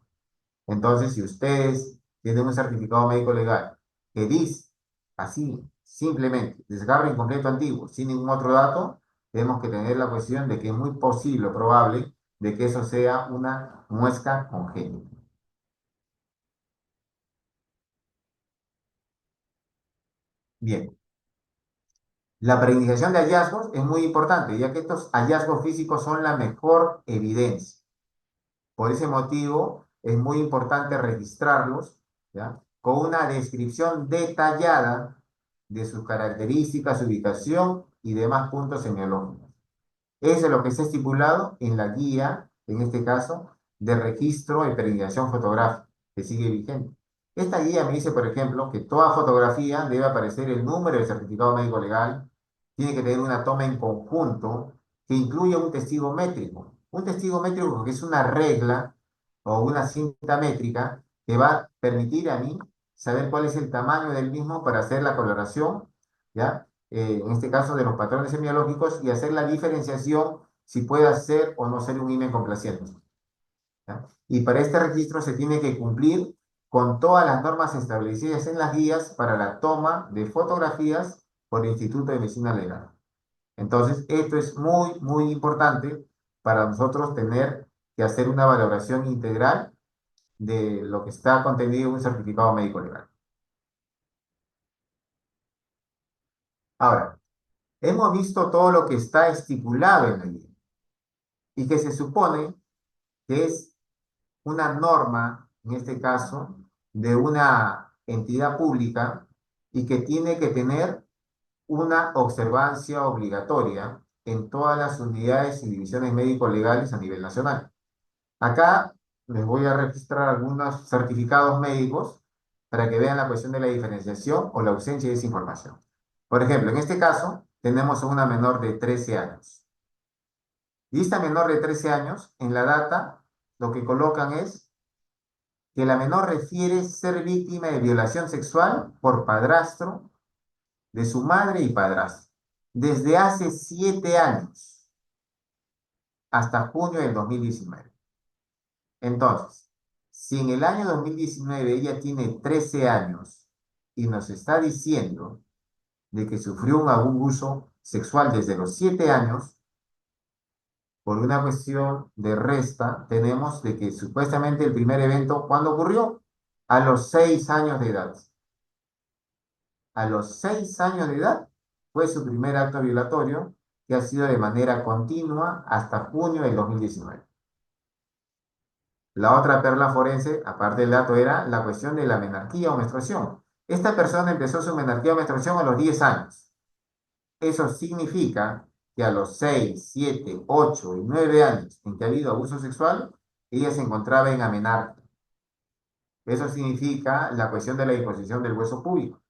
Entonces, si ustedes tienen un certificado médico legal que dice así, simplemente, desgarro incompleto antiguo, sin ningún otro dato, tenemos que tener la cuestión de que es muy posible o probable de que eso sea una muesca congénita. Bien, la periodización de hallazgos es muy importante, ya que estos hallazgos físicos son la mejor evidencia. Por ese motivo, es muy importante registrarlos, ¿ya? Con una descripción detallada de sus características, su ubicación y demás puntos semiológicos. Eso es lo que está estipulado en la guía, en este caso, de registro de peregrinación fotográfica, que sigue vigente. Esta guía me dice, por ejemplo, que toda fotografía debe aparecer el número del certificado médico legal, tiene que tener una toma en conjunto que incluya un testigo métrico. Un testigo métrico que es una regla o una cinta métrica que va a permitir a mí saber cuál es el tamaño del mismo para hacer la coloración, ¿ya? En este caso de los patrones semiológicos y hacer la diferenciación si puede ser o no ser un IME complaciente. ¿Ya? Y para este registro se tiene que cumplir con todas las normas establecidas en las guías para la toma de fotografías por el Instituto de Medicina Legal. Entonces, esto es muy, muy importante para nosotros tener que hacer una valoración integral de lo que está contenido en un certificado médico legal. Ahora, hemos visto todo lo que está estipulado en la guía y que se supone que es una norma, en este caso, de una entidad pública y que tiene que tener una observancia obligatoria en todas las unidades y divisiones médico-legales a nivel nacional. Acá les voy a registrar algunos certificados médicos para que vean la cuestión de la diferenciación o la ausencia de esa información. Por ejemplo, en este caso, tenemos a una menor de 13 años. Y esta menor de 13 años, en la data, lo que colocan es que la menor refiere ser víctima de violación sexual por padrastro de su madre y padrastro desde hace 7 años hasta junio del 2019. Entonces, si en el año 2019 ella tiene 13 años y nos está diciendo de que sufrió un abuso sexual desde los 7 años, por una cuestión de resta, tenemos de que supuestamente el primer evento, ¿cuándo ocurrió? A los 6 años de edad. A los 6 años de edad fue su primer acto violatorio, que ha sido de manera continua hasta junio del 2019. La otra perla forense, aparte del dato, era la cuestión de la menarquía o menstruación. Esta persona empezó su menarquía o menstruación a los 10 años. Eso significa que a los 6, 7, 8 y 9 años en que ha habido abuso sexual, ella se encontraba en amenarquia. Eso significa la cuestión de la disposición del hueso púbico.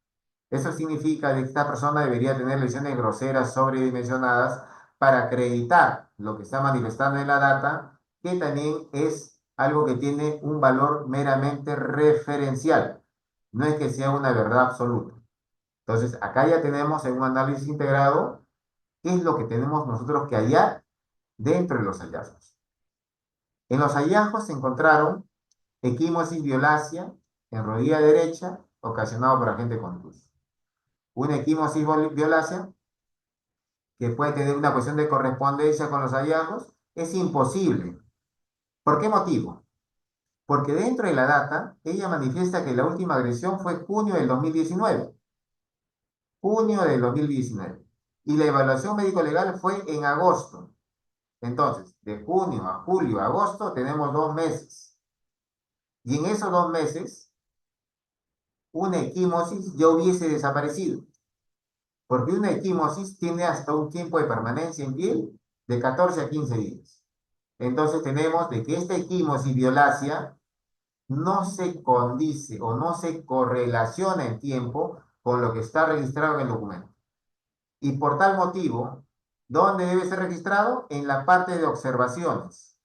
Eso significa que esta persona debería tener lesiones groseras sobredimensionadas para acreditar lo que está manifestando en la data, que también es algo que tiene un valor meramente referencial. No es que sea una verdad absoluta. Entonces, acá ya tenemos en un análisis integrado qué es lo que tenemos nosotros que hallar dentro de los hallazgos. En los hallazgos se encontraron equimosis violácea en rodilla derecha ocasionado por agente contuso. Una equimosis violácea que puede tener una cuestión de correspondencia con los hallazgos, es imposible. ¿Por qué motivo? Porque dentro de la data, ella manifiesta que la última agresión fue junio del 2019. Junio del 2019. Y la evaluación médico-legal fue en agosto. Entonces, de junio a julio, a agosto, tenemos 2 meses. Y en esos 2 meses, una equimosis ya hubiese desaparecido. Porque una equimosis tiene hasta un tiempo de permanencia en piel de 14 a 15 días. Entonces tenemos de que esta equimosis violácea no se condice o no se correlaciona en tiempo con lo que está registrado en el documento. Y por tal motivo, ¿dónde debe ser registrado? En la parte de observaciones.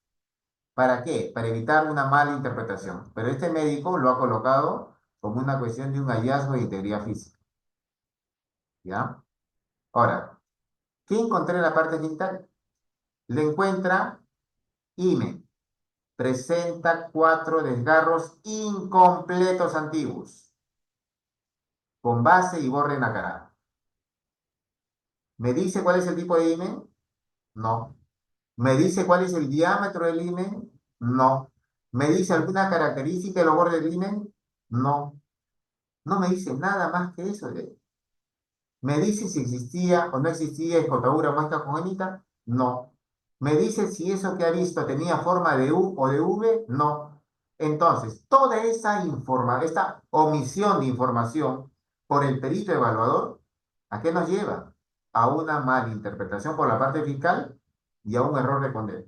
¿Para qué? Para evitar una mala interpretación. Pero este médico lo ha colocado como una cuestión de un hallazgo de integridad física. ¿Ya? Ahora, ¿qué encontré en la parte genital? Le encuentra himen. Presenta 4 desgarros incompletos antiguos, con base y borde nacarado. ¿Me dice cuál es el tipo de himen? No. ¿Me dice cuál es el diámetro del himen? No. ¿Me dice alguna característica de los bordes del himen? No. No me dice nada más que eso. ¿Me dice si existía o no existía escotadura muesca congénita? No. ¿Me dice si eso que ha visto tenía forma de U o de V? No. Entonces, toda esta omisión de información por el perito evaluador, ¿a qué nos lleva? A una mala interpretación por la parte fiscal y a un error de condena.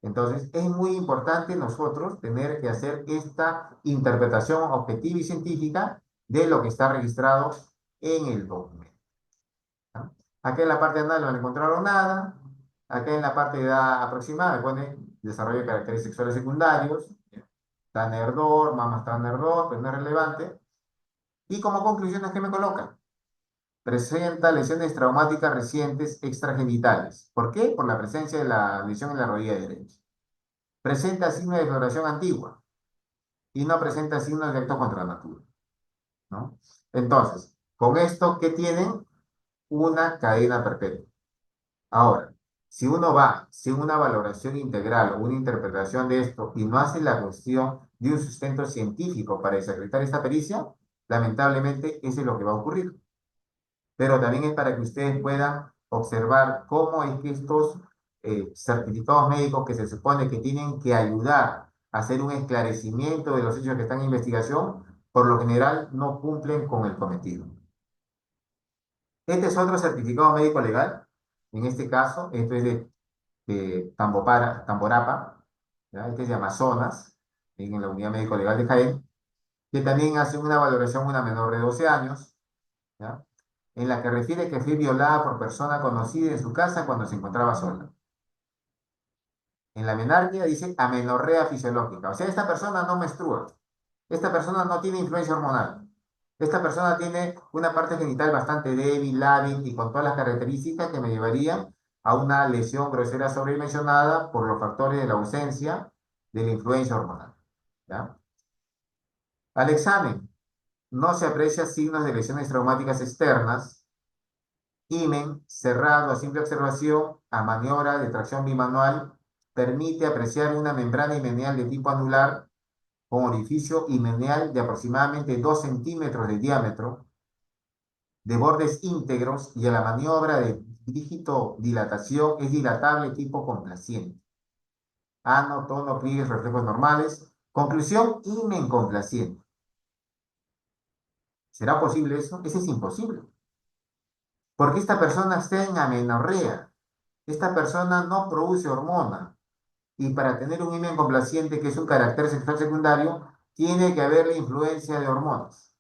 Entonces, es muy importante nosotros tener que hacer esta interpretación objetiva y científica de lo que está registrado en el documento. ¿No? Acá en la parte anal no le encontraron nada. Acá en la parte de edad aproximada me pone desarrollo de caracteres sexuales secundarios. Tanner 2, mamas Tanner 2, pero no es relevante. Y como conclusiones, ¿qué me coloca? Presenta lesiones traumáticas recientes extragenitales. ¿Por qué? Por la presencia de la lesión en la rodilla derecha. Presenta signos de floración antigua y no presenta signos de acto contra natura, ¿no? Entonces, con esto, ¿qué tienen? Una cadena perpetua. Ahora, si uno va sin una valoración integral o una interpretación de esto y no hace la cuestión de un sustento científico para desacreditar esta pericia, lamentablemente eso es lo que va a ocurrir. Pero también es para que ustedes puedan observar cómo es que estos certificados médicos que se supone que tienen que ayudar hacer un esclarecimiento de los hechos que están en investigación, por lo general no cumplen con el cometido. Este es otro certificado médico legal. En este caso, esto es de Tamborapa, ¿ya? Este es de Amazonas, en la Unidad Médico Legal de Jaén, que también hace una valoración a una menor de 12 años, ¿ya? En la que refiere que fue violada por persona conocida en su casa cuando se encontraba sola. En la menarquia dice amenorrea fisiológica, o sea, esta persona no menstrua, esta persona no tiene influencia hormonal, esta persona tiene una parte genital bastante débil, lábil y con todas las características que me llevarían a una lesión grosera sobredimensionada por los factores de la ausencia de la influencia hormonal, ¿ya? Al examen no se aprecia signos de lesiones traumáticas externas, himen cerrado a simple observación, a maniobra de tracción bimanual, permite apreciar una membrana himeneal de tipo anular con orificio himeneal de aproximadamente 2 centímetros de diámetro, de bordes íntegros y a la maniobra de dígito dilatación es dilatable tipo complaciente. Ano, tono, pliegues, reflejos normales. Conclusión, himen complaciente. ¿Será posible eso? Eso es imposible. Porque esta persona está en amenorrea. Esta persona no produce hormona. Y para tener un himen complaciente, que es un carácter sexual secundario, tiene que haber la influencia de hormonas.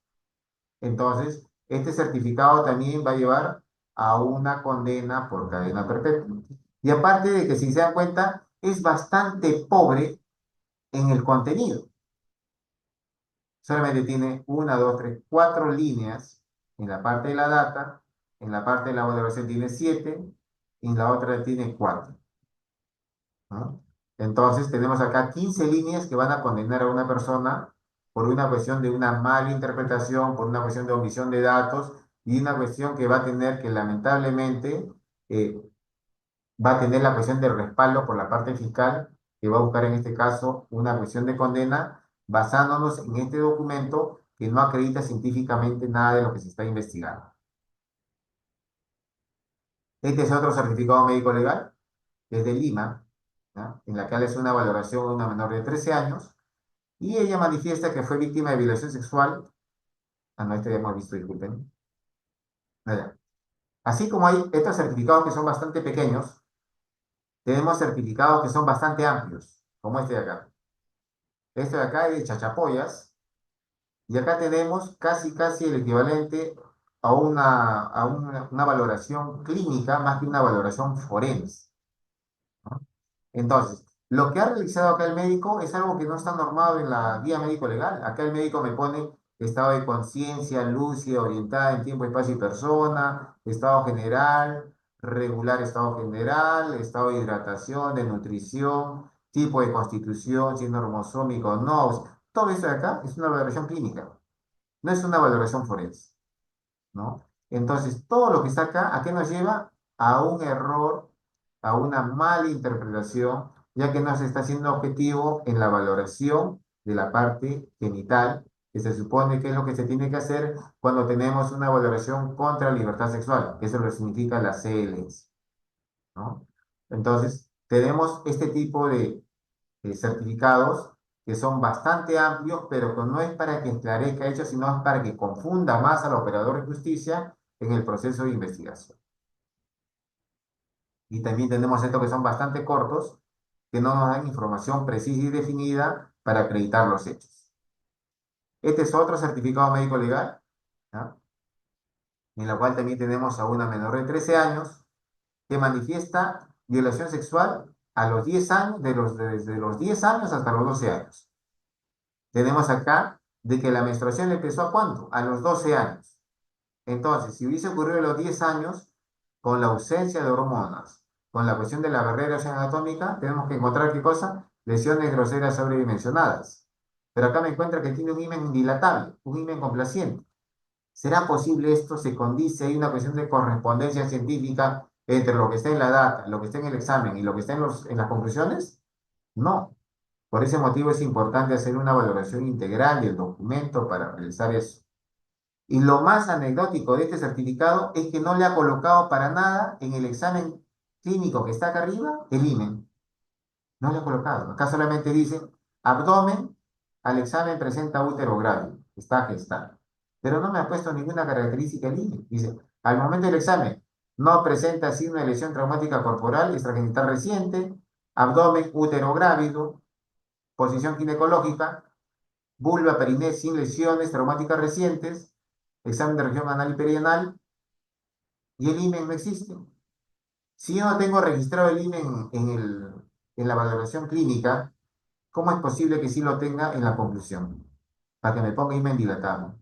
Entonces, este certificado también va a llevar a una condena por cadena perpetua. Y aparte de que, si se dan cuenta, es bastante pobre en el contenido. Solamente tiene una, dos, tres, cuatro líneas en la parte de la data, en la parte de la valoración tiene siete, y en la otra tiene cuatro, ¿no? Entonces tenemos acá 15 líneas que van a condenar a una persona por una cuestión de una mala interpretación, por una cuestión de omisión de datos y una cuestión que va a tener que lamentablemente eh, va a tener la cuestión del respaldo por la parte fiscal, que va a buscar en este caso una cuestión de condena basándonos en este documento que no acredita científicamente nada de lo que se está investigando. Este es otro certificado médico legal, que es de Lima, ¿ya? En la que hace una valoración de una menor de 13 años y ella manifiesta que fue víctima de violación sexual. Ah, no, este ya hemos visto, disculpen. Allá. Así como hay estos certificados que son bastante pequeños, tenemos certificados que son bastante amplios, como este de acá. Este de acá es de Chachapoyas, y acá tenemos casi el equivalente a una valoración clínica más que una valoración forense, ¿no? Entonces, lo que ha realizado acá el médico es algo que no está normado en la guía médico legal. Acá el médico me pone estado de conciencia, lúcida, orientada en tiempo, espacio y persona, estado general, regular estado general, estado de hidratación, de nutrición, tipo de constitución, si es normosómico o no. Todo esto de acá es una valoración clínica, no es una valoración forense, ¿no? Entonces, todo lo que está acá, ¿a qué nos lleva? A un error, a una mala interpretación, ya que no se está haciendo objetivo en la valoración de la parte genital, que se supone que es lo que se tiene que hacer cuando tenemos una valoración contra la libertad sexual, que eso lo significa la CLS, ¿no? Entonces, tenemos este tipo de certificados que son bastante amplios, pero que no es para que esclarezca hechos, sino es para que confunda más al operador de justicia en el proceso de investigación. Y también tenemos estos que son bastante cortos, que no nos dan información precisa y definida para acreditar los hechos. Este es otro certificado médico legal, ¿ya? En la cual también tenemos a una menor de 13 años que manifiesta violación sexual a los 10 años, desde los 10 años hasta los 12 años. Tenemos acá de que la menstruación empezó ¿a cuánto? A los 12 años. Entonces, si hubiese ocurrido a los 10 años, con la ausencia de hormonas, con la cuestión de la barrera anatómica, tenemos que encontrar ¿qué cosa? Lesiones groseras sobredimensionadas. Pero acá me encuentra que tiene un himen dilatable, un himen complaciente. ¿Será posible esto? ¿Se condice? ¿Hay una cuestión de correspondencia científica entre lo que está en la data, lo que está en el examen y lo que está en las conclusiones? No. Por ese motivo es importante hacer una valoración integral del documento para realizar eso. Y lo más anecdótico de este certificado es que no le ha colocado para nada en el examen clínico que está acá arriba el himen. No le ha colocado. Acá solamente dice Abdomen, al examen presenta útero grávido, está gestante. Pero no me ha puesto ninguna característica el INE. Dice, al momento del examen, no presenta signo de lesión traumática corporal, extragenital reciente, abdomen, útero grávido, posición ginecológica, vulva, periné sin lesiones traumáticas recientes, examen de región anal y perianal, y el IMEN no existe. Si yo no tengo registrado el IMEN en la valoración clínica, ¿cómo es posible que sí lo tenga en la conclusión? Para que me ponga IMEN dilatado.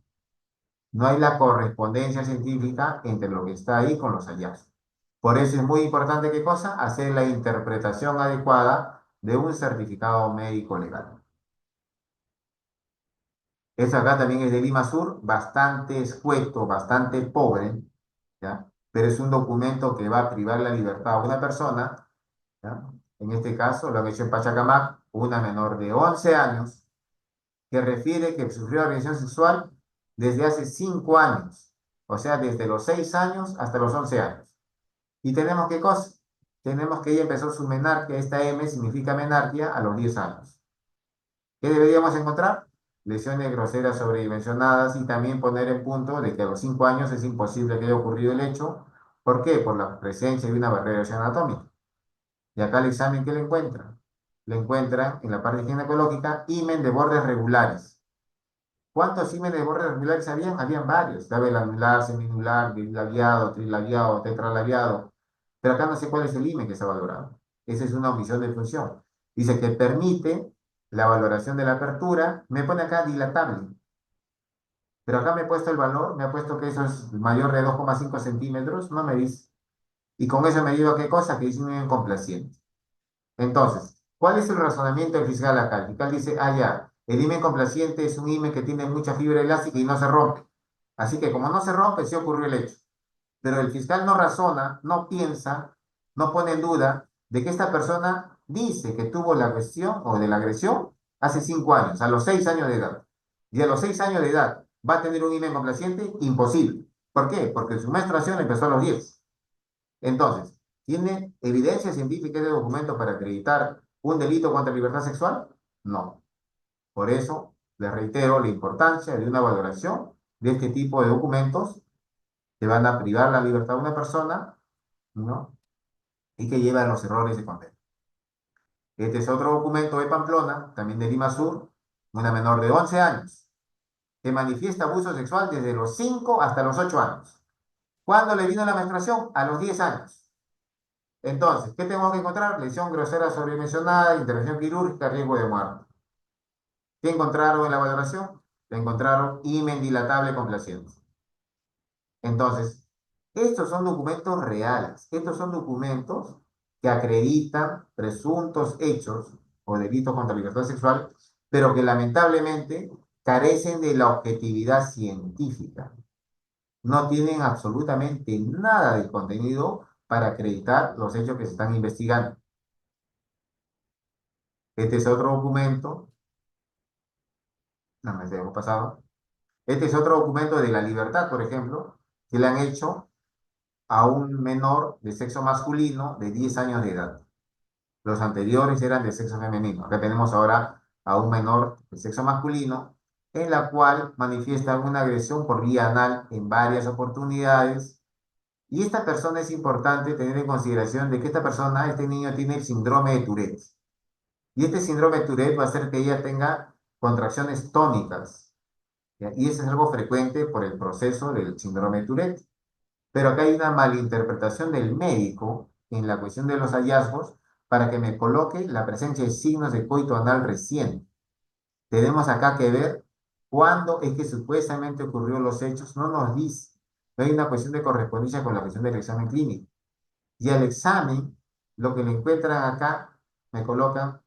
No hay la correspondencia científica entre lo que está ahí con los hallazgos. Por eso es muy importante, ¿qué cosa? Hacer la interpretación adecuada de un certificado médico legal. Esto acá también es de Lima Sur, bastante escueto, bastante pobre, ¿ya? Pero es un documento que va a privar la libertad a una persona, ¿ya? En este caso lo han hecho en Pachacamac, una menor de 11 años, que refiere que sufrió agresión sexual desde hace 5 años, o sea, desde los 6 años hasta los 11 años. ¿Y tenemos qué cosa? Tenemos que ella empezó su menarquia, esta M significa menarquia, a los 10 años. ¿Qué deberíamos encontrar? Lesiones groseras sobredimensionadas y también poner en punto de que a los 5 años es imposible que haya ocurrido el hecho. ¿Por qué? Por la presencia de una barrera anatómica. Y acá el examen, ¿qué le encuentra? Le encuentra en la parte ginecológica himen de bordes regulares. ¿Cuántos himen de bordes regulares habían? Habían varios. Labial, seminular, bilabiado, trilabiado, tetralabiado. Pero acá no sé cuál es el himen que está valorado. Esa es una omisión de función. Dice que permite la valoración de la apertura. Me pone acá dilatable. Pero acá me he puesto el valor, me ha puesto que eso es mayor de 2,5 centímetros. No me dice. Y con eso me llevo a qué cosa, que dice un himen complaciente. Entonces, ¿cuál es el razonamiento del fiscal acá? El fiscal dice, ah, ya, el himen complaciente es un himen que tiene mucha fibra elástica y no se rompe. Así que como no se rompe, sí ocurrió el hecho. Pero el fiscal no razona, no piensa, no pone en duda de que esta persona dice que tuvo la agresión o de la agresión hace 5 años, a los 6 años de edad. Y a los 6 años de edad va a tener un himen complaciente, imposible. ¿Por qué? Porque su menstruación empezó a los 10. Entonces, ¿tiene evidencia científica de documento para acreditar un delito contra la libertad sexual? No. Por eso, les reitero la importancia de una valoración de este tipo de documentos que van a privar la libertad de una persona, ¿no? Y que llevan los errores de condena. Este es otro documento de Pamplona, también de Lima Sur, una menor de 11 años, que manifiesta abuso sexual desde los 5 hasta los 8 años. ¿Cuándo le vino la menstruación? A los 10 años. Entonces, ¿qué tengo que encontrar? Lesión grosera sobredimensionada, intervención quirúrgica, riesgo de muerte. ¿Qué encontraron en la valoración? Le encontraron himen dilatable complaciente. Entonces, estos son documentos reales. Estos son documentos que acreditan presuntos hechos o delitos contra la libertad sexual, pero que lamentablemente carecen de la objetividad científica. No tienen absolutamente nada de contenido para acreditar los hechos que se están investigando. Este es otro documento, no me dejó pasado. Este es otro documento de la libertad, por ejemplo, que le han hecho a un menor de sexo masculino de 10 años de edad. Los anteriores eran de sexo femenino. Acá tenemos ahora a un menor de sexo masculino, en la cual manifiesta una agresión por vía anal en varias oportunidades. Y esta persona es importante tener en consideración de que esta persona, este niño, tiene el síndrome de Tourette. Y este síndrome de Tourette va a hacer que ella tenga contracciones tónicas, ¿ya? Y eso es algo frecuente por el proceso del síndrome de Tourette. Pero acá hay una malinterpretación del médico en la cuestión de los hallazgos para que me coloque la presencia de signos de coito anal reciente. Tenemos acá que ver cuándo es que supuestamente ocurrió los hechos, no nos dice. No hay una cuestión de correspondencia con la cuestión del examen clínico. Y al examen, lo que le encuentran acá, me colocan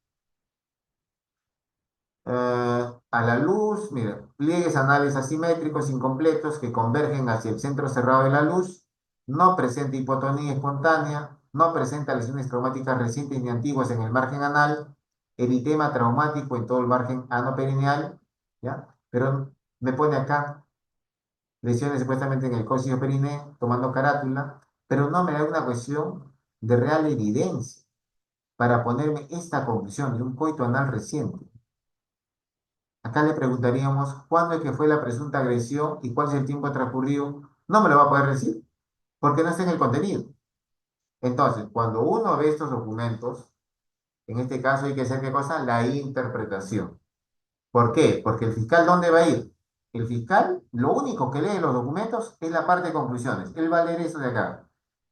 a la luz, mira, pliegues anales asimétricos incompletos que convergen hacia el centro cerrado de la luz, no presenta hipotonía espontánea, no presenta lesiones traumáticas recientes ni antiguas en el margen anal, eritema traumático en todo el margen anoperineal, ¿ya? Pero me pone acá lesiones supuestamente en el cóccix perineo, tomando carátula, pero no me da una cuestión de real evidencia para ponerme esta conclusión de un coito anal reciente. Acá le preguntaríamos cuándo es que fue la presunta agresión y cuál es el tiempo transcurrido. No me lo va a poder decir, porque no está en el contenido. Entonces, cuando uno ve estos documentos, en este caso hay que hacer ¿qué cosa? La interpretación. ¿Por qué? Porque el fiscal, ¿dónde va a ir? El fiscal, lo único que lee los documentos es la parte de conclusiones. Él va a leer eso de acá.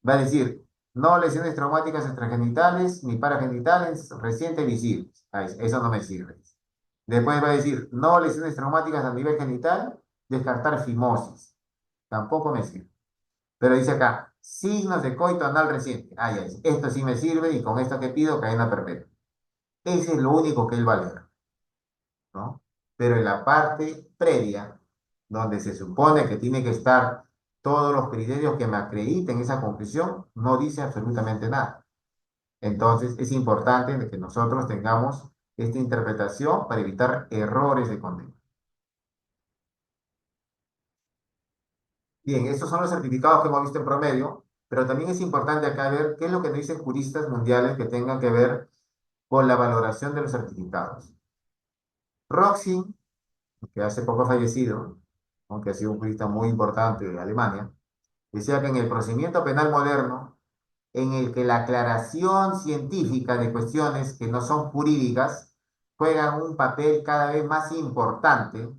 Va a decir, no lesiones traumáticas extragenitales ni paragenitales recientes visibles. Ahí, eso no me sirve. Después va a decir, no lesiones traumáticas a nivel genital, descartar fimosis. Tampoco me sirve. Pero dice acá, signos de coito anal reciente. Ah, ya dice, esto sí me sirve y con esto que pido, cadena perpetua. Ese es lo único que él va a leer, ¿no? Pero en la parte previa, donde se supone que tiene que estar todos los criterios que me acrediten esa conclusión, no dice absolutamente nada. Entonces, es importante de que nosotros tengamos esta interpretación para evitar errores de condena. Bien, estos son los certificados que hemos visto en promedio, pero también es importante acá ver qué es lo que nos dicen juristas mundiales que tengan que ver con la valoración de los certificados. Roxin, que hace poco ha fallecido, aunque ha sido un jurista muy importante de Alemania, decía que en el procedimiento penal moderno, en el que la aclaración científica de cuestiones que no son jurídicas juegan un papel cada vez más importante,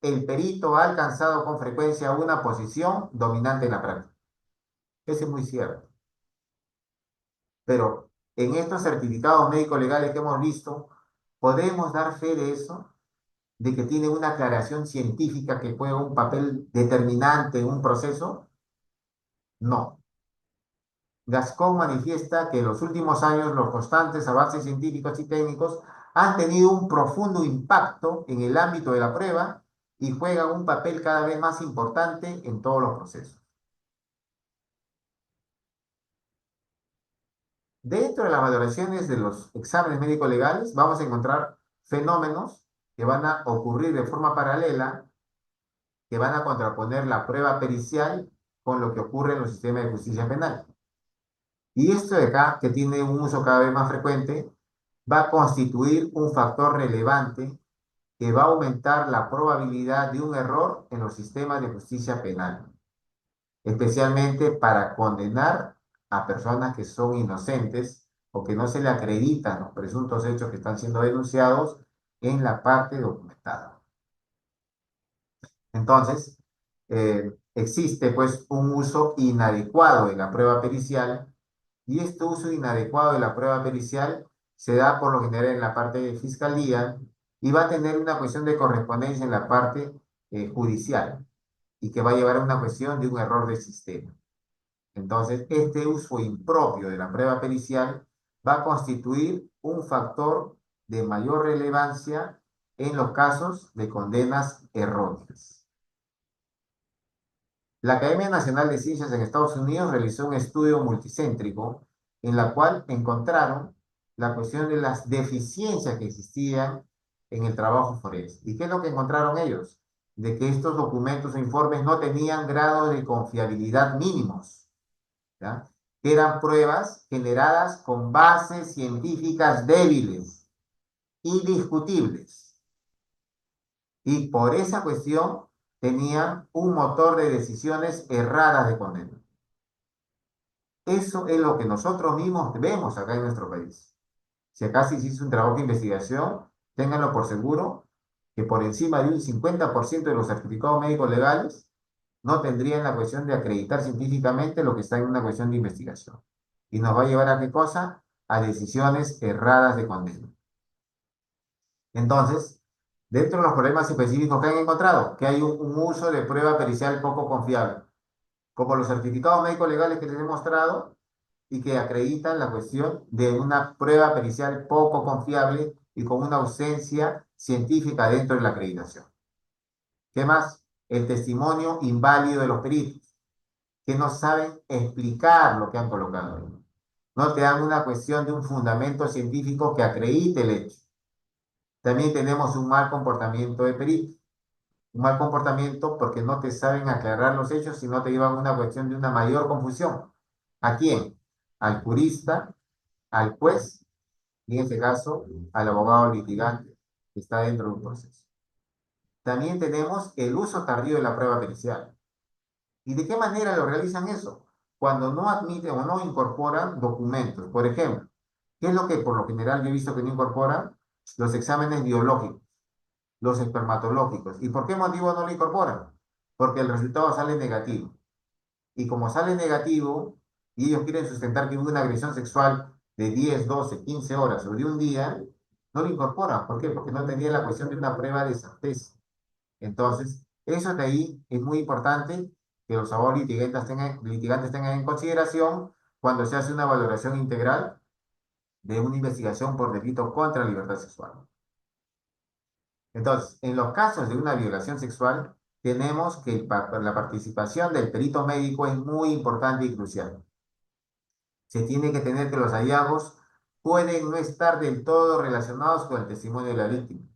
el perito ha alcanzado con frecuencia una posición dominante en la práctica. Eso es muy cierto. Pero en estos certificados médicos legales que hemos visto, ¿podemos dar fe de eso? ¿De que tiene una aclaración científica que juega un papel determinante en un proceso? No. Gascón manifiesta que en los últimos años los constantes avances científicos y técnicos han tenido un profundo impacto en el ámbito de la prueba y juegan un papel cada vez más importante en todos los procesos. Dentro de las valoraciones de los exámenes médicos legales vamos a encontrar fenómenos que van a ocurrir de forma paralela, que van a contraponer la prueba pericial con lo que ocurre en los sistemas de justicia penal. Y esto de acá, que tiene un uso cada vez más frecuente, va a constituir un factor relevante que va a aumentar la probabilidad de un error en los sistemas de justicia penal, especialmente para condenar a personas que son inocentes o que no se le acreditan los presuntos hechos que están siendo denunciados en la parte documentada. Entonces, existe pues un uso inadecuado de la prueba pericial y este uso inadecuado de la prueba pericial se da por lo general en la parte de fiscalía y va a tener una cuestión de correspondencia en la parte judicial y que va a llevar a una cuestión de un error de sistema. Entonces, este uso impropio de la prueba pericial va a constituir un factor de mayor relevancia en los casos de condenas erróneas. La Academia Nacional de Ciencias en Estados Unidos realizó un estudio multicéntrico en la cual encontraron la cuestión de las deficiencias que existían en el trabajo forense. ¿Y qué es lo que encontraron ellos? De que estos documentos o informes no tenían grados de confiabilidad mínimos, ¿ya? Que eran pruebas generadas con bases científicas débiles, indiscutibles. Y por esa cuestión tenían un motor de decisiones erradas de condena. Eso es lo que nosotros mismos vemos acá en nuestro país. Si acá se hizo un trabajo de investigación, ténganlo por seguro que por encima de un 50% de los certificados médicos legales no tendrían la cuestión de acreditar científicamente lo que está en una cuestión de investigación. Y nos va a llevar a qué cosa? A decisiones erradas de condena. Entonces, dentro de los problemas específicos que han encontrado, que hay un uso de prueba pericial poco confiable, como los certificados médicos legales que les he mostrado y que acreditan la cuestión de una prueba pericial poco confiable y con una ausencia científica dentro de la acreditación. ¿Qué más? El testimonio inválido de los peritos, que no saben explicar lo que han colocado ahí. No te dan una cuestión de un fundamento científico que acredite el hecho. También tenemos un mal comportamiento de peritos. Un mal comportamiento porque no te saben aclarar los hechos, sino te llevan a una cuestión de una mayor confusión. ¿A quién? Al jurista, al juez y en este caso al abogado litigante que está dentro de un proceso. también tenemos el uso tardío de la prueba pericial. ¿Y de qué manera lo realizan eso? Cuando no admiten o no incorporan documentos. Por ejemplo, ¿qué es lo que por lo general yo he visto que no incorporan? Los exámenes biológicos, los espermatológicos. ¿Y por qué motivo no lo incorporan? Porque el resultado sale negativo. Y como sale negativo, y ellos quieren sustentar que hubo una agresión sexual de 10, 12, 15 horas sobre un día, no lo incorporan. ¿Por qué? Porque no tenía la cuestión de una prueba de certeza. Entonces, eso de ahí es muy importante que los abogados litigantes tengan en consideración cuando se hace una valoración integral de una investigación por delito contra la libertad sexual. Entonces, en los casos de una violación sexual, tenemos que la participación del perito médico es muy importante y crucial. Se tiene que tener que los hallazgos pueden no estar del todo relacionados con el testimonio de la víctima.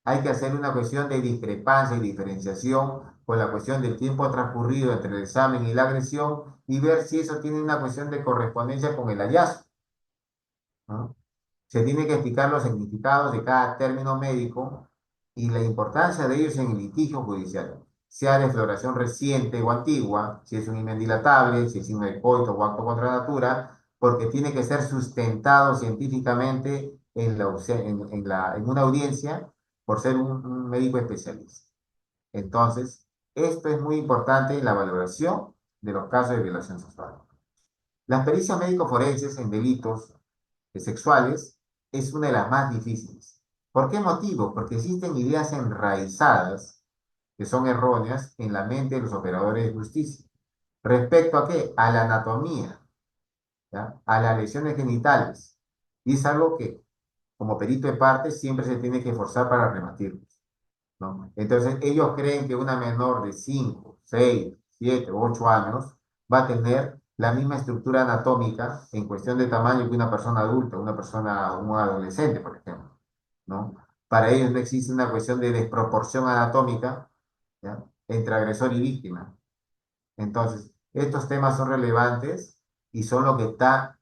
Hay que hacer una cuestión de discrepancia y diferenciación con la cuestión del tiempo transcurrido entre el examen y la agresión y ver si eso tiene una cuestión de correspondencia con el hallazgo, ¿no? Se tiene que explicar los significados de cada término médico y la importancia de ellos en el litigio judicial, sea de floración reciente o antigua, si es un himen dilatable, si es un coito o acto contra natura, porque tiene que ser sustentado científicamente en una audiencia por ser un médico especialista. Entonces, esto es muy importante en la valoración de los casos de violación sexual. Las pericias médico-forenses en delitos sexuales es una de las más difíciles. ¿Por qué motivo? Porque existen ideas enraizadas que son erróneas en la mente de los operadores de justicia. ¿Respecto a qué? A la anatomía, ¿ya? A las lesiones genitales. Y es algo que, como perito de parte, siempre se tiene que esforzar para rematirlos, ¿no? Entonces, ellos creen que una menor de 5, 6, 7, 8 años va a tener la misma estructura anatómica en cuestión de tamaño que una persona adulta, un adolescente, por ejemplo, ¿no? Para ellos no existe una cuestión de desproporción anatómica, ¿ya? Entre agresor y víctima. Entonces, estos temas son relevantes y son lo que está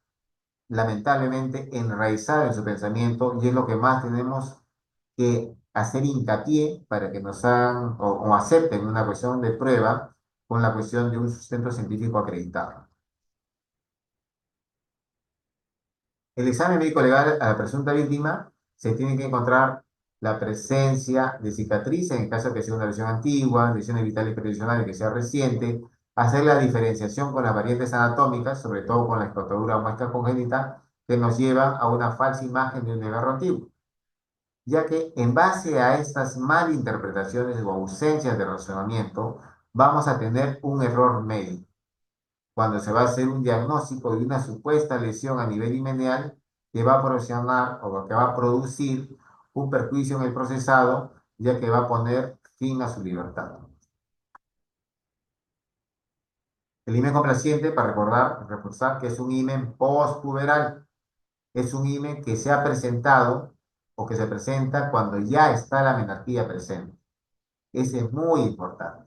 lamentablemente enraizado en su pensamiento y es lo que más tenemos que hacer hincapié para que nos hagan o acepten una cuestión de prueba con la cuestión de un sustento científico acreditado. El examen médico legal a la presunta víctima se tiene que encontrar la presencia de cicatrices en el caso de que sea una lesión antigua, lesiones vitales previsionales que sea reciente, hacer la diferenciación con las variantes anatómicas, sobre todo con la escotadura o muesca congénita, que nos lleva a una falsa imagen de un desgarro antiguo, ya que en base a estas malinterpretaciones o ausencias de razonamiento, vamos a tener un error médico cuando se va a hacer un diagnóstico de una supuesta lesión a nivel himeneal que va a proporcionar o que va a producir un perjuicio en el procesado, ya que va a poner fin a su libertad. El himen complaciente, para reforzar que es un himen postpuberal, es un himen que se ha presentado o que se presenta cuando ya está la menarquía presente. Ese es muy importante.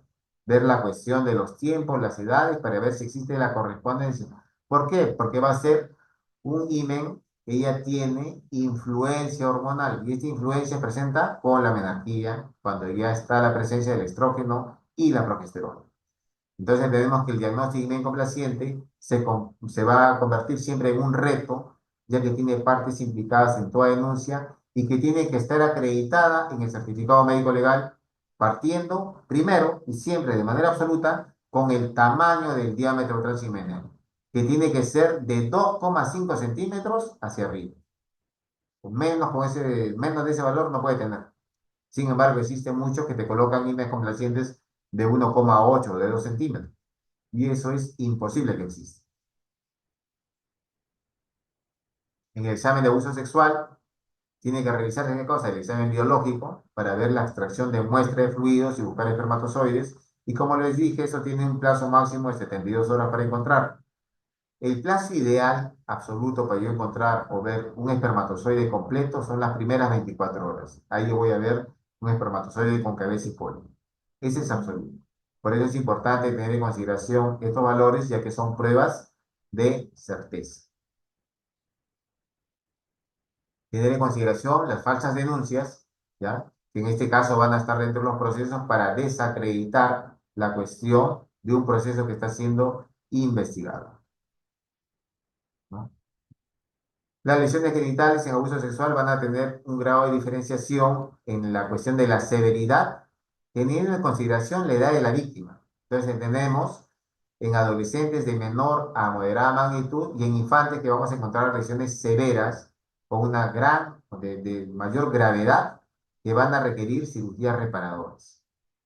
Ver la cuestión de los tiempos, las edades, para ver si existe la correspondencia. ¿Por qué? Porque va a ser un himen que ya tiene influencia hormonal. Y esta influencia se presenta con la menarquía, cuando ya está la presencia del estrógeno y la progesterona. Entonces entendemos que el diagnóstico inmuncomplaciente se va a convertir siempre en un reto, ya que tiene partes implicadas en toda denuncia y que tiene que estar acreditada en el certificado médico legal, partiendo primero y siempre de manera absoluta con el tamaño del diámetro transhimeneo, que tiene que ser de 2,5 centímetros hacia arriba. Menos de ese valor no puede tener. Sin embargo, existen muchos que te colocan índices complacientes de 1,8 o de 2 centímetros. Y eso es imposible que exista. En el examen de abuso sexual, tiene que realizarse ¿qué cosa? El examen biológico para ver la extracción de muestra de fluidos y buscar espermatozoides. Y como les dije, eso tiene un plazo máximo de 72 horas para encontrar. El plazo ideal absoluto para yo encontrar o ver un espermatozoide completo son las primeras 24 horas. Ahí yo voy a ver un espermatozoide con cabeza y cola. Ese es absoluto. Por eso es importante tener en consideración estos valores, ya que son pruebas de certeza. Tener en consideración las falsas denuncias, ¿ya? que en este caso van a estar dentro de los procesos para desacreditar la cuestión de un proceso que está siendo investigado, ¿no? Las lesiones genitales en abuso sexual van a tener un grado de diferenciación en la cuestión de la severidad, teniendo en consideración la edad de la víctima. Entonces, tenemos en adolescentes de menor a moderada magnitud y en infantes que vamos a encontrar lesiones severas con una de mayor gravedad que van a requerir cirugías reparadoras.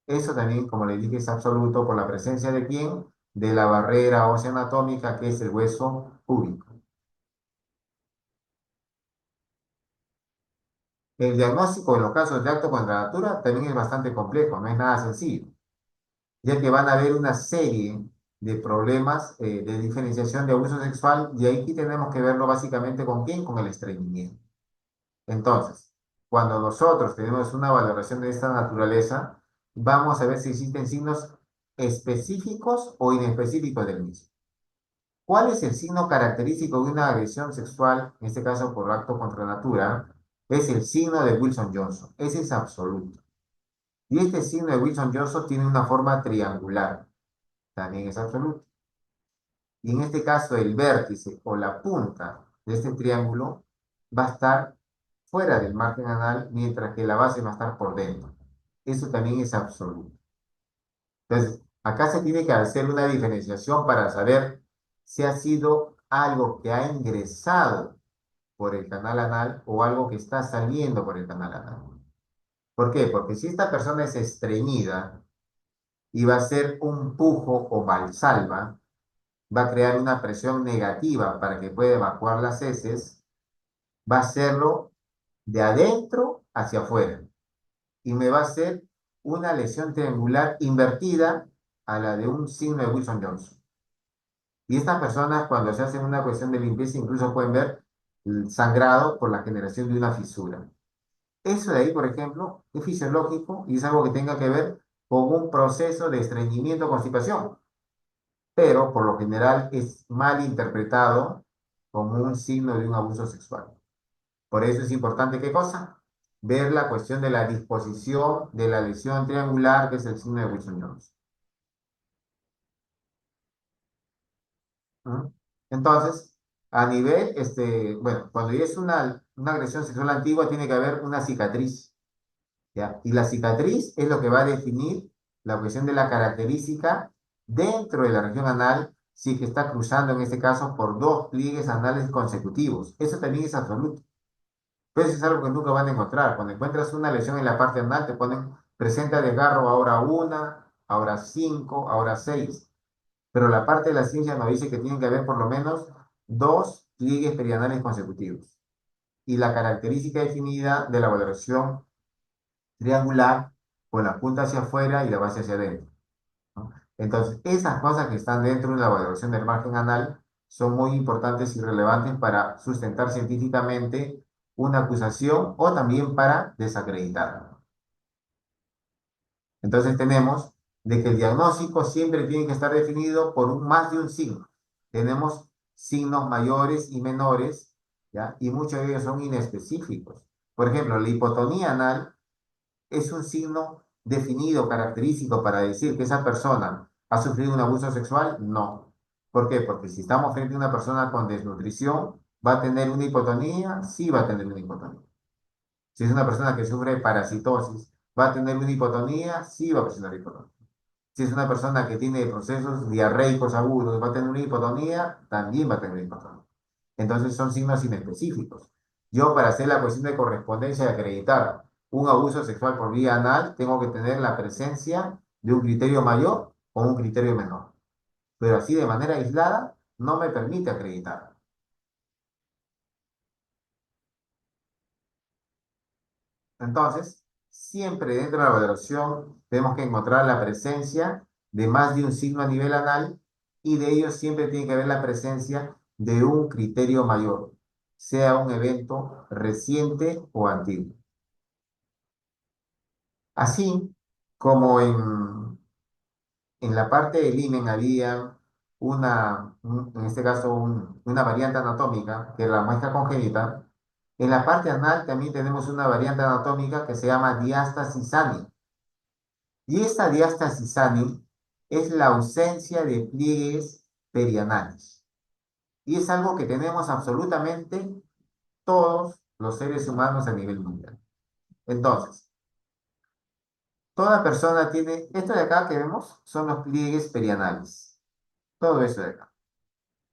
Eso también, como les dije, es absoluto por la presencia de quién, de la barrera ósea anatómica que es el hueso púbico. El diagnóstico en los casos de acto contra natura también es bastante complejo, no es nada sencillo, ya que van a haber una serie de problemas de diferenciación de abuso sexual y aquí tenemos que verlo básicamente con quién, con el estreñimiento. Entonces, cuando nosotros tenemos una valoración de esta naturaleza, vamos a ver si existen signos específicos o inespecíficos del mismo. ¿Cuál es el signo característico de una agresión sexual, en este caso por acto contra natura? Es el signo de Wilson-Johnson. Ese es absoluto. Y este signo de Wilson-Johnson tiene una forma triangular. También es absoluto. Y en este caso, el vértice o la punta de este triángulo va a estar fuera del margen anal, mientras que la base va a estar por dentro. Eso también es absoluto. Entonces, acá se tiene que hacer una diferenciación para saber si ha sido algo que ha ingresado por el canal anal o algo que está saliendo por el canal anal. ¿Por qué? Porque si esta persona es estreñida y va a ser un pujo o valsalva, va a crear una presión negativa para que pueda evacuar las heces, va a hacerlo de adentro hacia afuera y me va a hacer una lesión triangular invertida a la de un signo de Wilson-Johnson. Y estas personas, cuando se hacen una cuestión de limpieza, incluso pueden ver el sangrado por la generación de una fisura. Eso de ahí, por ejemplo, es fisiológico y es algo que tenga que ver con un proceso de estreñimiento o constipación, pero por lo general es mal interpretado como un signo de un abuso sexual. Por eso es importante, ¿qué cosa? Ver la cuestión de la disposición de la lesión triangular, que es el signo de Wilson-Johnson. ¿Mm? Entonces, a nivel, bueno, cuando ya es una agresión sexual antigua, tiene que haber una cicatriz, ¿ya? Y la cicatriz es lo que va a definir la cuestión de la característica dentro de la región anal, si que está cruzando en este caso por dos pliegues anales consecutivos. Eso también es absoluto. Pero eso es algo que nunca van a encontrar. Cuando encuentras una lesión en la parte anal, te ponen, presenta desgarro ahora una, ahora cinco, ahora seis. Pero la parte de la ciencia nos dice que tienen que haber por lo menos dos pliegues perianales consecutivos. Y la característica definida de la valoración triangular con la punta hacia afuera y la base hacia adentro, ¿no? Entonces, esas cosas que están dentro de la valoración del margen anal son muy importantes y relevantes para sustentar científicamente una acusación o también para desacreditarla. Entonces tenemos de que el diagnóstico siempre tiene que estar definido por más de un signo. Tenemos signos mayores y menores, ¿ya? Y muchos de ellos son inespecíficos. Por ejemplo, la hipotonía anal es un signo definido, característico para decir que esa persona ha sufrido un abuso sexual. No. ¿Por qué? Porque si estamos frente a una persona con desnutrición, ¿va a tener una hipotonía? Sí va a tener una hipotonía. Si es una persona que sufre parasitosis, ¿va a tener una hipotonía? Sí va a presentar hipotonía. Si es una persona que tiene procesos diarreicos agudos, ¿va a tener una hipotonía? También va a tener hipotonía. Entonces son signos inespecíficos. Yo para hacer la cuestión de correspondencia y acreditar un abuso sexual por vía anal, tengo que tener la presencia de un criterio mayor o un criterio menor. Pero así de manera aislada no me permite acreditar. Entonces, siempre dentro de la valoración tenemos que encontrar la presencia de más de un signo a nivel anal y de ellos siempre tiene que haber la presencia de un criterio mayor, sea un evento reciente o antiguo. Así como en la parte del himen había en este caso, una variante anatómica, que era la muesca congénita, En la parte anal también tenemos una variante anatómica que se llama diástasis ani. Y esta diástasis ani es la ausencia de pliegues perianales. Y es algo que tenemos absolutamente todos los seres humanos a nivel mundial. Entonces, toda persona tiene, esto de acá que vemos son los pliegues perianales. Todo eso de acá.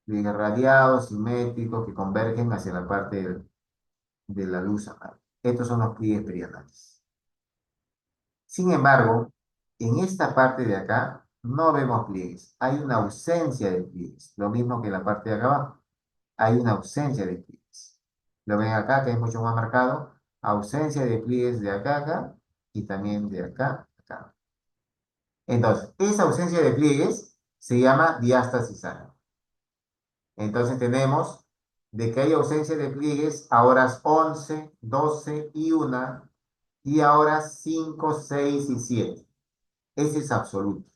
Pliegues radiados, simétricos, que convergen hacia la parte de la luz anal. Estos son los pliegues perianales. Sin embargo, en esta parte de acá no vemos pliegues. Hay una ausencia de pliegues. Lo mismo que en la parte de acá abajo. Hay una ausencia de pliegues. Lo ven acá, que es mucho más marcado. Ausencia de pliegues de acá a acá y también de acá a acá. Entonces, esa ausencia de pliegues se llama diástasis ana. Entonces tenemos de que hay ausencia de pliegues a horas 11, 12 y 1 y a horas 5, 6 y 7. Ese es absoluto.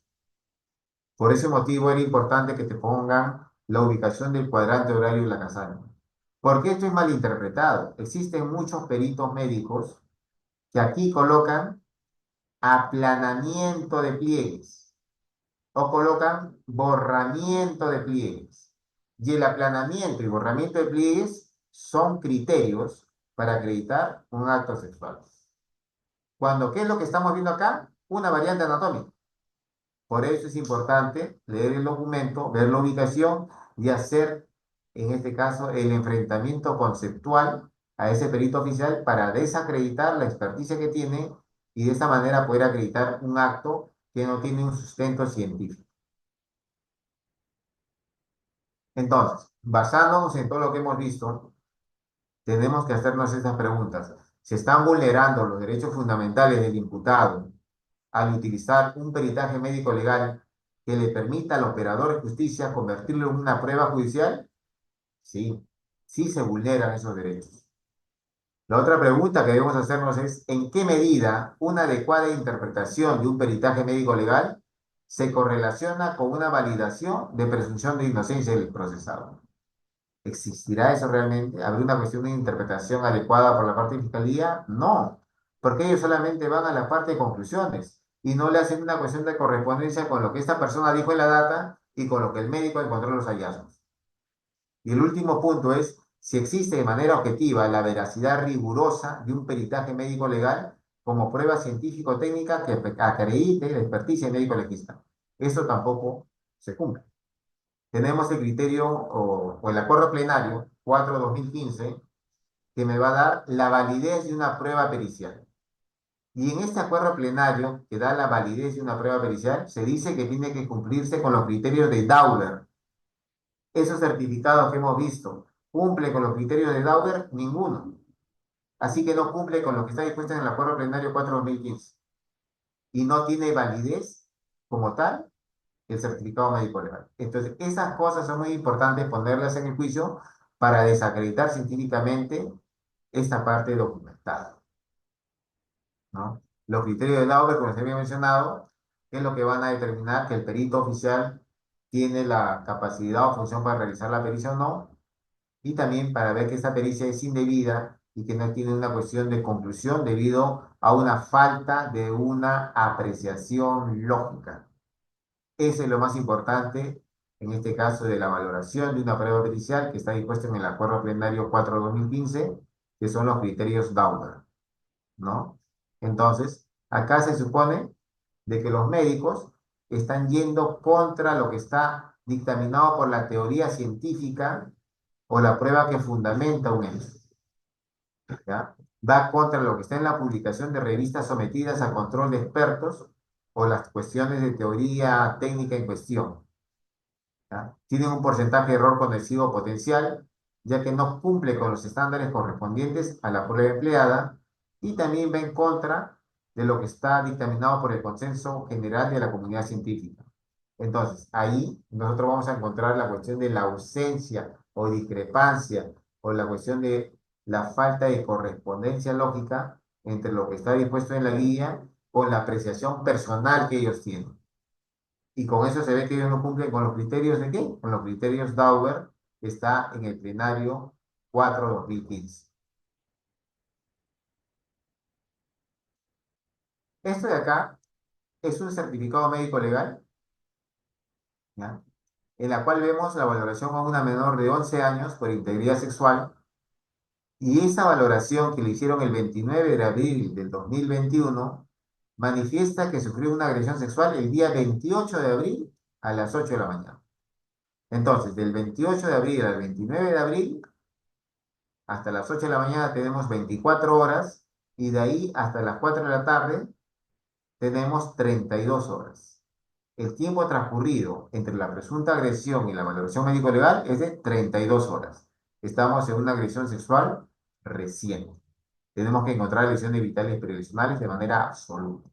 Por ese motivo era importante que te pongan la ubicación del cuadrante horario y la casal. Porque esto es malinterpretado. Existen muchos peritos médicos que aquí colocan aplanamiento de pliegues o colocan borramiento de pliegues. Y el aplanamiento y borramiento de pliegues son criterios para acreditar un acto sexual. Cuando, ¿qué es lo que estamos viendo acá? Una variante anatómica. Por eso es importante leer el documento, ver la ubicación y hacer, en este caso, el enfrentamiento conceptual a ese perito oficial para desacreditar la experticia que tiene y de esa manera poder acreditar un acto que no tiene un sustento científico. Entonces, basándonos en todo lo que hemos visto, tenemos que hacernos estas preguntas. ¿Se están vulnerando los derechos fundamentales del imputado al utilizar un peritaje médico legal que le permita al operador de justicia convertirlo en una prueba judicial? Sí, sí se vulneran esos derechos. La otra pregunta que debemos hacernos es, ¿en qué medida una adecuada interpretación de un peritaje médico legal se correlaciona con una validación de presunción de inocencia del procesado? ¿Existirá eso realmente? ¿Habrá una cuestión de interpretación adecuada por la parte de fiscalía? No, porque ellos solamente van a la parte de conclusiones y no le hacen una cuestión de correspondencia con lo que esta persona dijo en la data y con lo que el médico encontró en los hallazgos. Y el último punto es si existe de manera objetiva la veracidad rigurosa de un peritaje médico legal como prueba científico-técnica que acredite la experticia médico legista. Eso tampoco se cumple. Tenemos el criterio o el acuerdo plenario 4/2015 que me va a dar la validez de una prueba pericial. Y en este acuerdo plenario que da la validez de una prueba pericial, se dice que tiene que cumplirse con los criterios de Dauber. Esos certificados que hemos visto, ¿cumple con los criterios de Dauber? Ninguno. Así que no cumple con lo que está dispuesto en el acuerdo plenario 4/2015. Y no tiene validez como tal el certificado médico legal. Entonces, esas cosas son muy importantes ponerlas en el juicio para desacreditar científicamente esta parte documentada, ¿no? Los criterios de Lauber, como se había mencionado, es lo que van a determinar que el perito oficial tiene la capacidad o función para realizar la pericia o no, y también para ver que esa pericia es indebida y que no tiene una cuestión de conclusión debido a una falta de una apreciación lógica. Eso es lo más importante en este caso de la valoración de una prueba pericial que está dispuesto en el acuerdo plenario 4/2015, que son los criterios Dauber, ¿no? Entonces, acá se supone de que los médicos están yendo contra lo que está dictaminado por la teoría científica o la prueba que fundamenta un hecho, ¿ya? Va contra lo que está en la publicación de revistas sometidas a control de expertos o las cuestiones de teoría técnica en cuestión. ¿Ya? Tienen un porcentaje de error conocido potencial, ya que no cumple con los estándares correspondientes a la prueba empleada y también va en contra de lo que está dictaminado por el consenso general de la comunidad científica. Entonces, ahí nosotros vamos a encontrar la cuestión de la ausencia o discrepancia o la cuestión de la falta de correspondencia lógica entre lo que está dispuesto en la guía con la apreciación personal que ellos tienen. Y con eso se ve que ellos no cumplen con los criterios de qué? Con los criterios Dauber, que está en el plenario 4/2015. Esto de acá es un certificado médico legal, ¿ya? En la cual vemos la valoración a una menor de 11 años por integridad sexual, y esa valoración que le hicieron el 29 de abril del 2021 manifiesta que sufrió una agresión sexual el día 28 de abril a las 8 de la mañana. Entonces, del 28 de abril al 29 de abril, hasta las 8 de la mañana tenemos 24 horas, y de ahí hasta las 4 de la tarde tenemos 32 horas. El tiempo transcurrido entre la presunta agresión y la valoración médico-legal es de 32 horas. Estamos en una agresión sexual reciente. Tenemos que encontrar lesiones vitales previsionales de manera absoluta,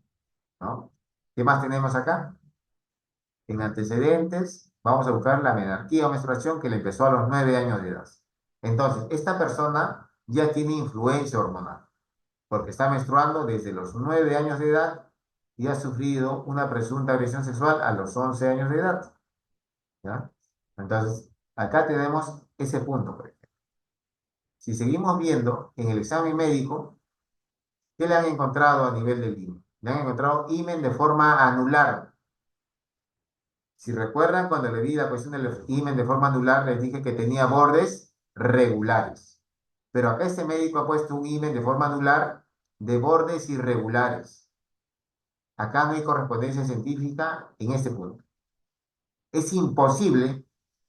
¿no? ¿Qué más tenemos acá? En antecedentes, vamos a buscar la menarquía o menstruación que le empezó a los 9 años de edad. Entonces, esta persona ya tiene influencia hormonal, porque está menstruando desde los 9 años de edad y ha sufrido una presunta agresión sexual a los 11 años de edad, ¿ya? Entonces, acá tenemos ese punto, por ejemplo. Si seguimos viendo en el examen médico, ¿qué le han encontrado a nivel del himen? Le han encontrado himen de forma anular. Si recuerdan, cuando le di la cuestión del himen de forma anular, les dije que tenía bordes regulares. Pero acá este médico ha puesto un himen de forma anular de bordes irregulares. Acá no hay correspondencia científica en este punto. Es imposible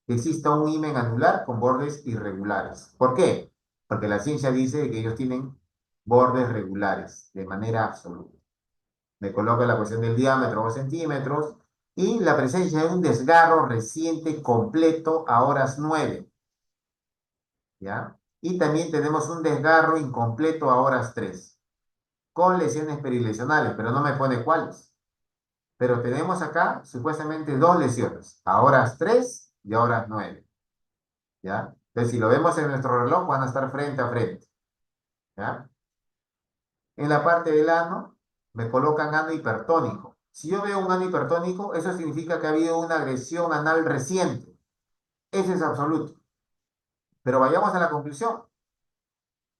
que exista un himen anular con bordes irregulares. ¿Por qué? Porque la ciencia dice que ellos tienen bordes regulares de manera absoluta. Me coloca la cuestión del diámetro o centímetros y la presencia de un desgarro reciente completo a horas 9, ¿ya? Y también tenemos un desgarro incompleto a horas 3 con lesiones perilesionales, pero no me pone cuáles. Pero tenemos acá supuestamente dos lesiones, a horas 3 y a horas 9, ¿ya? Entonces, si lo vemos en nuestro reloj, van a estar frente a frente, ¿ya? En la parte del ano, me colocan ano hipertónico. Si yo veo un ano hipertónico, eso significa que ha habido una agresión anal reciente. Ese es absoluto. Pero vayamos a la conclusión.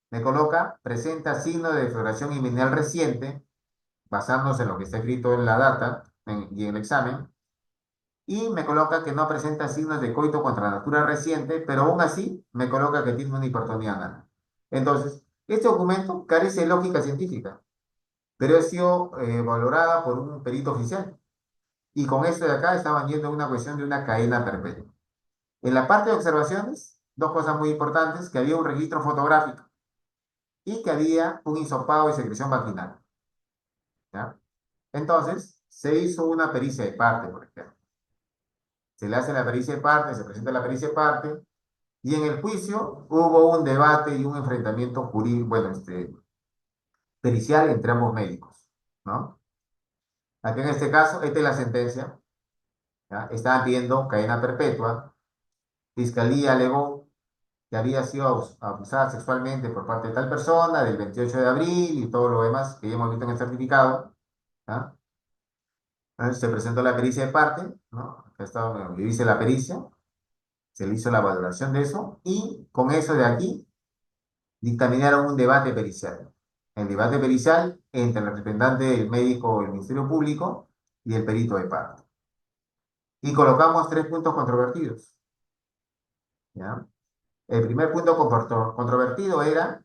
Me coloca, presenta signo de floración inguinal reciente, basándose en lo que está escrito en la data y en el examen, y me coloca que no presenta signos de coito contra natura reciente, pero aún así me coloca que tiene una hipertonía anal. Entonces, este documento carece de lógica científica, pero ha sido valorada por un perito oficial. Y con esto de acá estaban yendo a una cuestión de una cadena perpetua. En la parte de observaciones, dos cosas muy importantes, que había un registro fotográfico y que había un hisopado de secreción vaginal, ¿ya? Entonces, se hizo una pericia de parte, por ejemplo. Se le hace la pericia de parte, se presenta la pericia de parte, y en el juicio hubo un debate y un enfrentamiento jurídico, bueno, pericial entre ambos médicos, ¿no? Aquí en este caso, esta es la sentencia, ¿ya? Estaban pidiendo cadena perpetua. Fiscalía alegó que había sido abusada sexualmente por parte de tal persona del 28 de abril y todo lo demás que ya hemos visto en el certificado, ¿ya? Entonces, se presentó la pericia de parte, ¿no? Acá está, bueno, yo hice la pericia, se le hizo la valoración de eso y con eso de aquí dictaminaron un debate pericial. El debate pericial entre el representante del médico del Ministerio Público y el perito de parte. Y colocamos tres puntos controvertidos, ¿ya? El primer punto controvertido era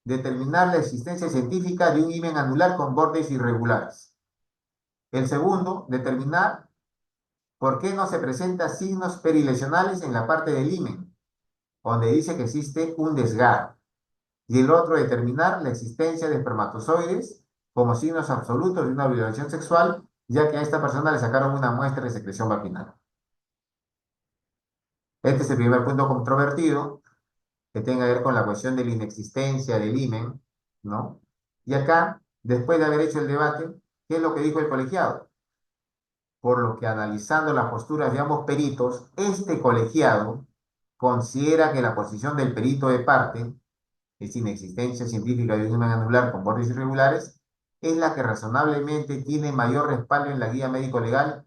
determinar la existencia científica de un himen anular con bordes irregulares. El segundo, determinar por qué no se presentan signos perilesionales en la parte del himen, donde dice que existe un desgarro. Y el otro, determinar la existencia de espermatozoides como signos absolutos de una violación sexual, ya que a esta persona le sacaron una muestra de secreción vaginal. Este es el primer punto controvertido, que tenga que ver con la cuestión de la inexistencia del himen, ¿no? Y acá, después de haber hecho el debate, ¿qué es lo que dijo el colegiado? Por lo que analizando las posturas de ambos peritos, este colegiado considera que la posición del perito de parte, es inexistencia científica de un himen anular con bordes irregulares, es la que razonablemente tiene mayor respaldo en la guía médico-legal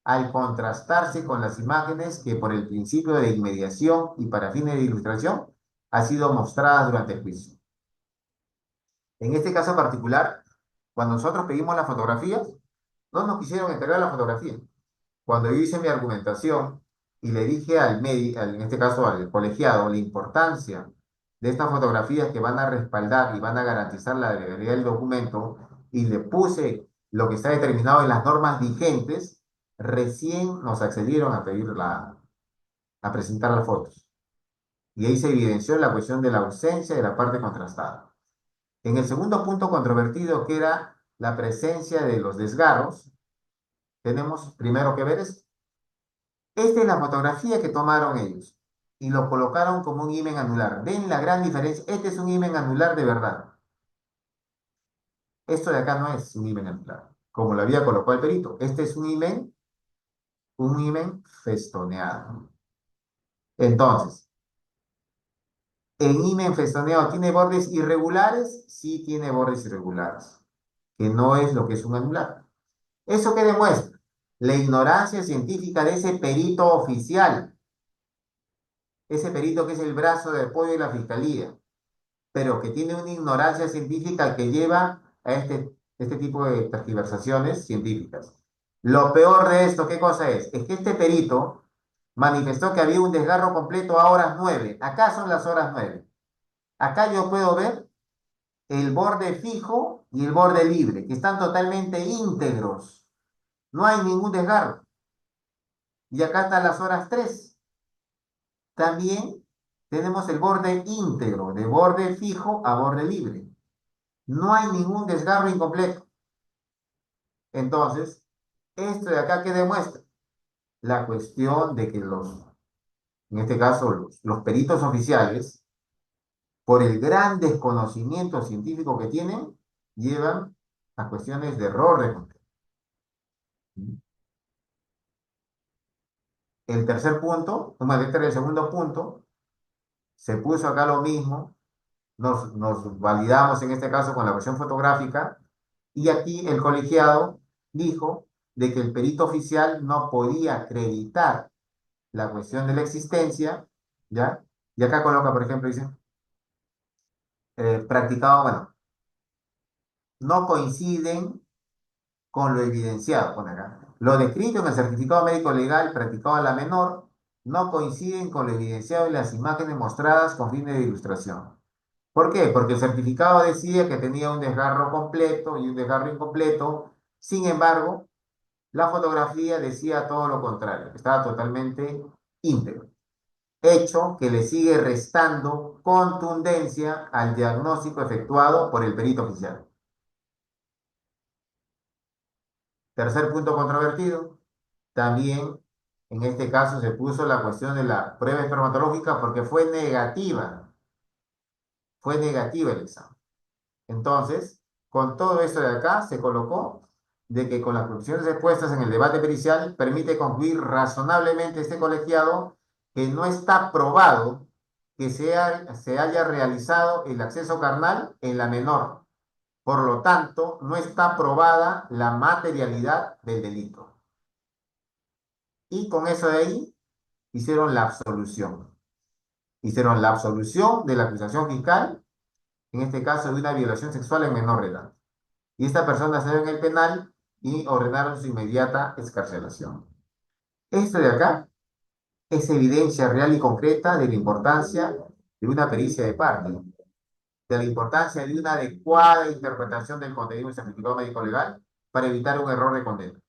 al contrastarse con las imágenes que por el principio de inmediación y para fines de ilustración ha sido mostradas durante el juicio. En este caso particular, Cuando nosotros pedimos las fotografías, no nos quisieron entregar la fotografía. Cuando yo hice mi argumentación y le dije al médico, en este caso al colegiado, la importancia de estas fotografías que van a respaldar y van a garantizar la legalidad del documento, y le puse lo que está determinado en las normas vigentes, recién nos accedieron a pedir a presentar las fotos. Y ahí se evidenció la cuestión de la ausencia de la parte contrastada. En el segundo punto controvertido, que era la presencia de los desgarros, tenemos primero que ver esto. Esta es la fotografía que tomaron ellos y lo colocaron como un himen anular. ¿Ven la gran diferencia? Este es un himen anular de verdad. Esto de acá no es un himen anular, como lo había colocado el perito. Este es un himen festoneado. Entonces, ¿el himen festoneado tiene bordes irregulares? Sí tiene bordes irregulares, que no es lo que es un anular. ¿Eso qué demuestra? La ignorancia científica de ese perito oficial, ese perito que es el brazo de apoyo de la fiscalía, pero que tiene una ignorancia científica que lleva a este tipo de tergiversaciones científicas. Lo peor de esto, ¿qué cosa es? Es que este perito manifestó que había un desgarro completo a horas 9. Acá son las horas 9. Acá yo puedo ver el borde fijo y el borde libre, que están totalmente íntegros. No hay ningún desgarro. Y acá están las horas 3. También tenemos el borde íntegro, de borde fijo a borde libre. No hay ningún desgarro incompleto. Entonces, esto de acá que demuestra la cuestión de que en este caso, los peritos oficiales, por el gran desconocimiento científico que tienen, llevan a cuestiones de error de conteo. El tercer punto, este era el segundo punto, se puso acá lo mismo, nos validamos en este caso con la versión fotográfica, y aquí el colegiado dijo de que el perito oficial no podía acreditar la cuestión de la existencia, ¿ya? Y acá coloca, por ejemplo, dice, practicado, bueno, no coinciden con lo evidenciado, pone acá. Lo descrito en el certificado médico legal practicado a la menor no coinciden con lo evidenciado en las imágenes mostradas con fines de ilustración. ¿Por qué? Porque el certificado decía que tenía un desgarro completo y un desgarro incompleto. Sin embargo, la fotografía decía todo lo contrario, que estaba totalmente íntegro. Hecho que le sigue restando contundencia al diagnóstico efectuado por el perito oficial. Tercer punto controvertido, también en este caso se puso la cuestión de la prueba espermatológica porque fue negativa el examen. Entonces, con todo esto de acá se colocó de que con las conclusiones expuestas en el debate pericial permite concluir razonablemente este colegiado que no está probado que se haya realizado el acceso carnal en la menor. Por lo tanto, no está probada la materialidad del delito. Y con eso de ahí hicieron la absolución. Hicieron la absolución de la acusación fiscal, en este caso de una violación sexual en menor de edad. Y esta persona se ve en el penal y ordenaron su inmediata excarcelación. Esto de acá es evidencia real y concreta de la importancia de una pericia de parte, de la importancia de una adecuada interpretación del contenido del certificado médico legal para evitar un error de condena.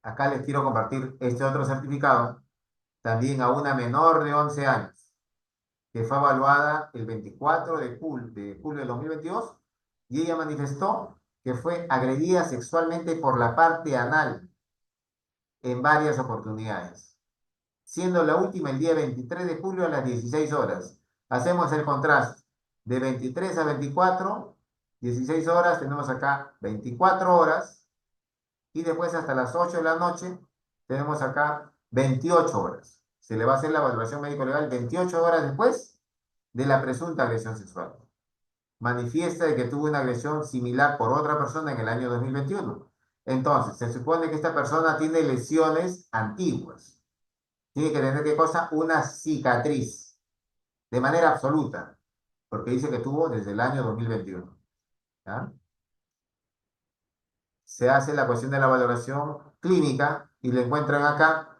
Acá les quiero compartir este otro certificado, también a una menor de 11 años, que fue evaluada el 24 de julio de 2022, y ella manifestó que fue agredida sexualmente por la parte anal en varias oportunidades, siendo la última el día 23 de julio a las 16 horas. Hacemos el contraste de 23 a 24, 16 horas, tenemos acá 24 horas, y después hasta las 8 de la noche tenemos acá 28 horas. Se le va a hacer la evaluación médico-legal 28 horas después de la presunta agresión sexual. Manifiesta de que tuvo una agresión similar por otra persona en el año 2021. Entonces, se supone que esta persona tiene lesiones antiguas. Tiene que tener, ¿qué cosa? Una cicatriz, de manera absoluta, porque dice que tuvo desde el año 2021. ¿Ya? se hace la cuestión de la valoración clínica y le encuentran acá,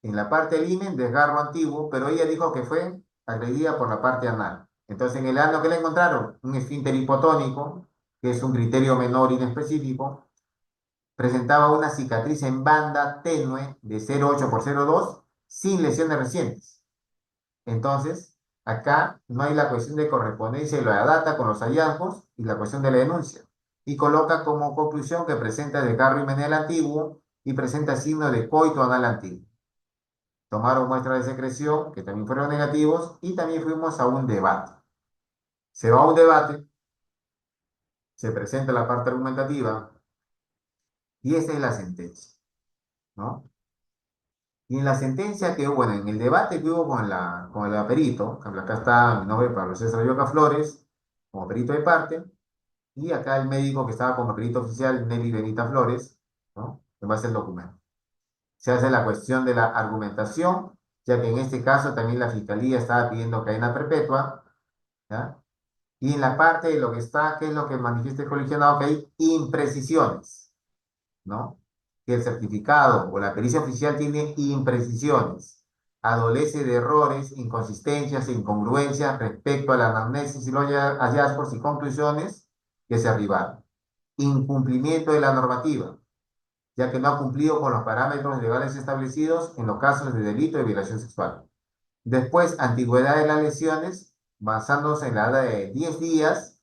en la parte del himen, desgarro antiguo, pero ella dijo que fue agredida por la parte anal. Entonces, en el ano, ¿qué le encontraron? Un esfínter hipotónico, que es un criterio menor inespecífico, presentaba una cicatriz en banda tenue de 0,8 por 0,2 sin lesiones recientes. Entonces, acá no hay la cuestión de correspondencia de la data con los hallazgos y la cuestión de la denuncia. Y coloca como conclusión que presenta desgarro himenal antiguo y presenta signo de coito anal antiguo. Tomaron muestras de secreción que también fueron negativos y también fuimos a un debate. Se va a un debate, se presenta la parte argumentativa y esa es la sentencia, ¿no? Y en la sentencia que hubo, bueno, en el debate que hubo con el perito, por ejemplo, acá está mi nombre, Pablo César Yoca Flores, como perito de parte, y acá el médico que estaba como perito oficial, Nelly Benita Flores, ¿no? Que va a ser el documento. Se hace la cuestión de la argumentación, ya que en este caso también la fiscalía estaba pidiendo cadena perpetua, ¿ya? Y en la parte de lo que está, que es lo que manifiesta el colegiado, que hay imprecisiones, ¿no? Que el certificado o la pericia oficial tiene imprecisiones, adolece de errores, inconsistencias e incongruencias respecto a la anamnesis y los hallazgos y conclusiones que se arribaron. Incumplimiento de la normativa, ya que no ha cumplido con los parámetros legales establecidos en los casos de delito de violación sexual. Después, antigüedad de las lesiones, basándose en la edad de 10 días,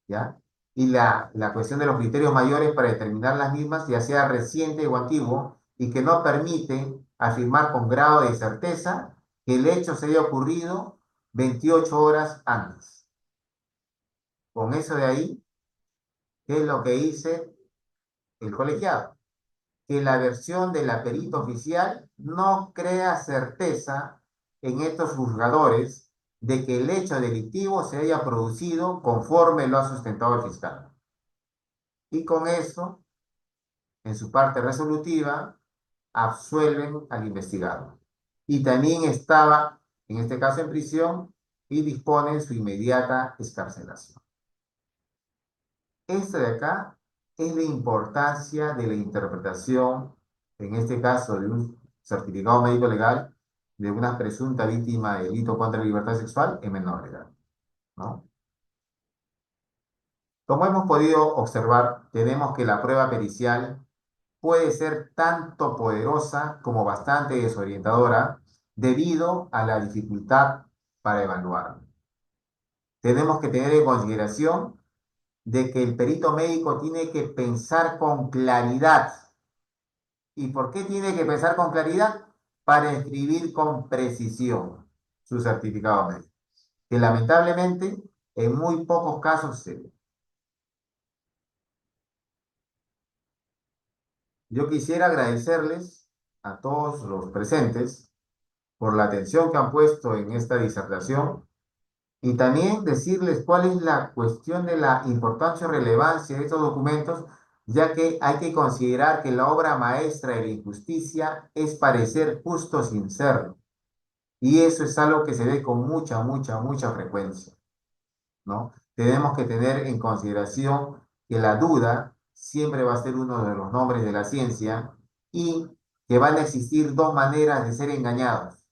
¿ya? Y la cuestión de los criterios mayores para determinar las mismas, ya sea reciente o antiguo, y que no permite afirmar con grado de certeza que el hecho se haya ocurrido 28 horas antes. Con eso de ahí, ¿qué es lo que dice el colegiado? Que la versión de la perita oficial no crea certeza en estos juzgadores de que el hecho delictivo se haya producido conforme lo ha sustentado el fiscal. Y con eso, en su parte resolutiva, absuelven al investigado. Y también estaba, en este caso, en prisión y disponen su inmediata excarcelación. Esto de acá es la importancia de la interpretación, en este caso de un certificado médico legal, de una presunta víctima de delito contra la libertad sexual en menor de edad, ¿no? Como hemos podido observar, tenemos que la prueba pericial puede ser tanto poderosa como bastante desorientadora debido a la dificultad para evaluar. Tenemos que tener en consideración de que el perito médico tiene que pensar con claridad. ¿Y por qué tiene que pensar con claridad? Para escribir con precisión su certificado médico, que lamentablemente en muy pocos casos se ve. Yo quisiera agradecerles a todos los presentes por la atención que han puesto en esta disertación y también decirles cuál es la cuestión de la importancia o relevancia de estos documentos, ya que hay que considerar que la obra maestra de la injusticia es parecer justo sin serlo. Y eso es algo que se ve con mucha frecuencia, ¿no? Tenemos que tener en consideración que la duda siempre va a ser uno de los nombres de la ciencia y que van a existir dos maneras de ser engañados.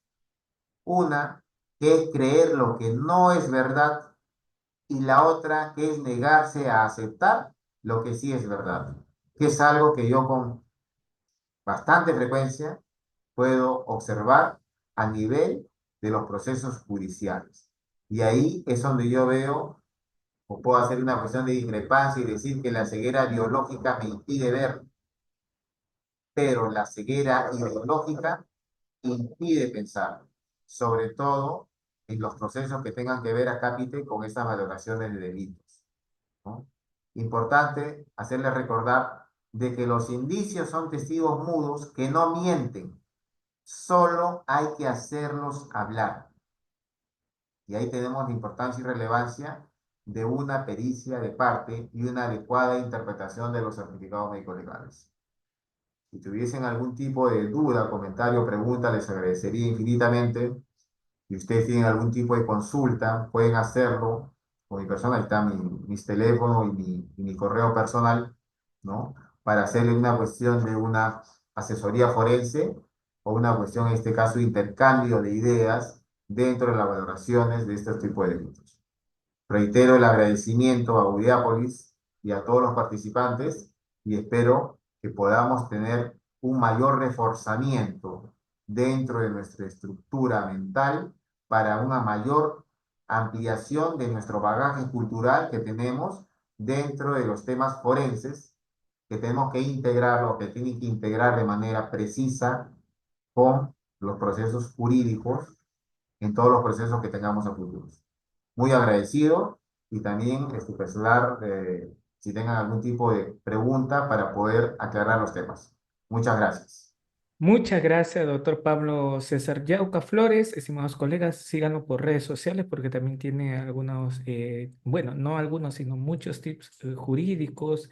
Una, que es creer lo que no es verdad, y la otra, que es negarse a aceptar lo que sí es verdad, que es algo que yo con bastante frecuencia puedo observar a nivel de los procesos judiciales. Y ahí es donde yo veo o puedo hacer una cuestión de discrepancia y decir que la ceguera biológica me impide ver, pero la ceguera ideológica impide pensar, sobre todo en los procesos que tengan que ver a cápite con estas valoraciones de delitos, ¿no? Importante hacerle recordar de que los indicios son testigos mudos que no mienten, solo hay que hacerlos hablar. Y ahí tenemos la importancia y relevancia de una pericia de parte y una adecuada interpretación de los certificados médicos legales. Si tuviesen algún tipo de duda, comentario, pregunta, les agradecería infinitamente. Si ustedes tienen algún tipo de consulta, pueden hacerlo con mi persona, ahí está mis teléfonos y mi correo personal, ¿no? para hacerle una cuestión de una asesoría forense o una cuestión, en este caso, intercambio de ideas dentro de las valoraciones de este tipo de delitos. Reitero el agradecimiento a Audiápolis y a todos los participantes y espero que podamos tener un mayor reforzamiento dentro de nuestra estructura mental para una mayor ampliación de nuestro bagaje cultural que tenemos dentro de los temas forenses, que tenemos que integrarlo, que tienen que integrar de manera precisa con los procesos jurídicos en todos los procesos que tengamos a futuro. Muy agradecido y también personal, si tengan algún tipo de pregunta para poder aclarar los temas. Muchas gracias. Muchas gracias, doctor Pablo César Yauca Flores. Estimados colegas, síganlo por redes sociales porque también tiene algunos, bueno, no algunos, sino muchos tips jurídicos.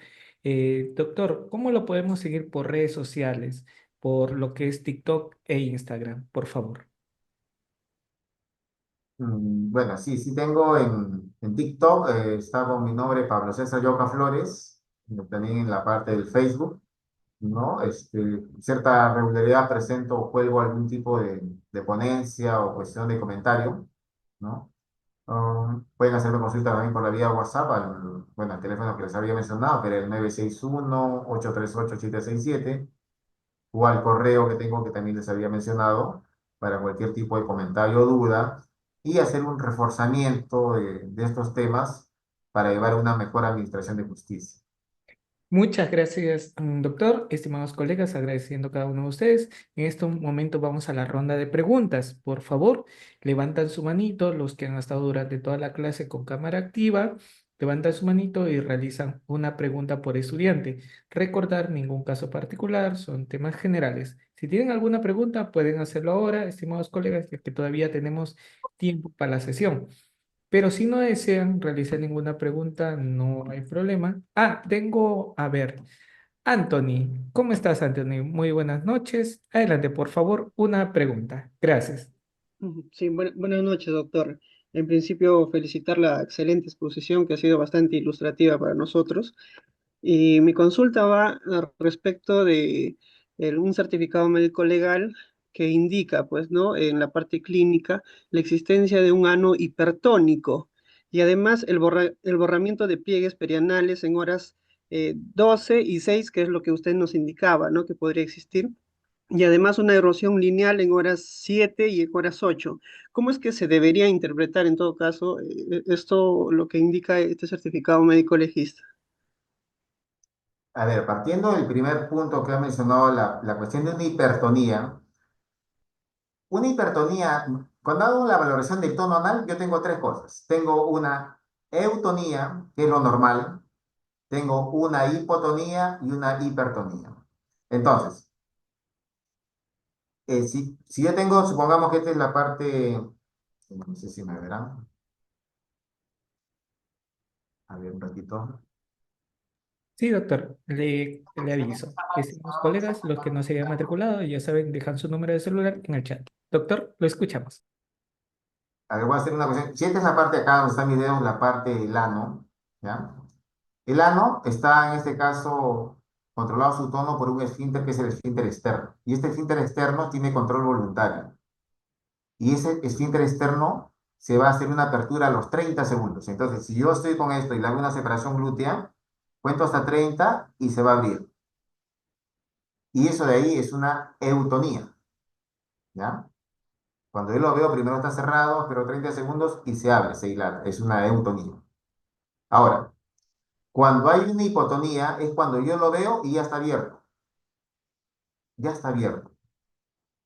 Doctor, ¿cómo lo podemos seguir por redes sociales? Por lo que es TikTok e Instagram, por favor. Bueno, sí, sí tengo en TikTok, está con mi nombre Pablo César Yoca Flores, también en la parte del Facebook, ¿no? Cierta regularidad presento o cuelgo algún tipo de ponencia o cuestión de comentario, ¿no? Pueden hacerme consulta también por la vía WhatsApp, bueno, al teléfono que les había mencionado, pero el 961-838-767, o al correo que tengo que también les había mencionado, para cualquier tipo de comentario o duda, y hacer un reforzamiento de estos temas para llevar a una mejor administración de justicia. Muchas gracias, doctor. Estimados colegas, agradeciendo a cada uno de ustedes. En este momento vamos a la ronda de preguntas. Por favor, levantan su manito los que han estado durante toda la clase con cámara activa. Levantan su manito y realizan una pregunta por estudiante. Recordar ningún caso particular, son temas generales. Si tienen alguna pregunta, pueden hacerlo ahora, estimados colegas, ya que todavía tenemos tiempo para la sesión. Pero si no desean realizar ninguna pregunta, no hay problema. Ah, tengo, a ver, Anthony. ¿Cómo estás, Anthony? Muy buenas noches. Adelante, por favor, una pregunta. Gracias. Sí, buenas noches, doctor. En principio, felicitar la excelente exposición que ha sido bastante ilustrativa para nosotros. Y mi consulta va respecto de un certificado médico legal que indica, pues, ¿no? En la parte clínica, la existencia de un ano hipertónico y además el borramiento de pliegues perianales en horas 12 y 6, que es lo que usted nos indicaba, ¿no? Que podría existir y además una erosión lineal en horas 7 y en horas 8. ¿Cómo es que se debería interpretar en todo caso esto, lo que indica este certificado médico legista? A ver, partiendo del primer punto que ha mencionado, la cuestión de una hipertonía, cuando hago la valoración del tono anal, yo tengo tres cosas. Tengo una eutonía, que es lo normal, tengo una hipotonía y una hipertonía. Entonces, si yo tengo, supongamos que esta es la parte, no sé si me verán, a ver un ratito. Sí, doctor, le aviso. Estimados colegas, los que no se hayan matriculado, ya saben, dejan su número de celular en el chat. Doctor, lo escuchamos. A ver, voy a hacer una cuestión. Si esta es la parte de acá donde está mi dedo, la parte del ano, ¿ya? El ano está en este caso controlado su tono por un esfínter que es el esfínter externo. Y este esfínter externo tiene control voluntario. Y ese esfínter externo se va a hacer una apertura a los 30 segundos. Entonces, si yo estoy con esto y le hago una separación glútea, cuento hasta 30 y se va a abrir. Y eso de ahí es una eutonía, ¿ya? Cuando yo lo veo, primero está cerrado, pero 30 segundos y se abre, se dilata. Es una eutonía. Ahora, cuando hay una hipotonía es cuando yo lo veo y ya está abierto. Ya está abierto.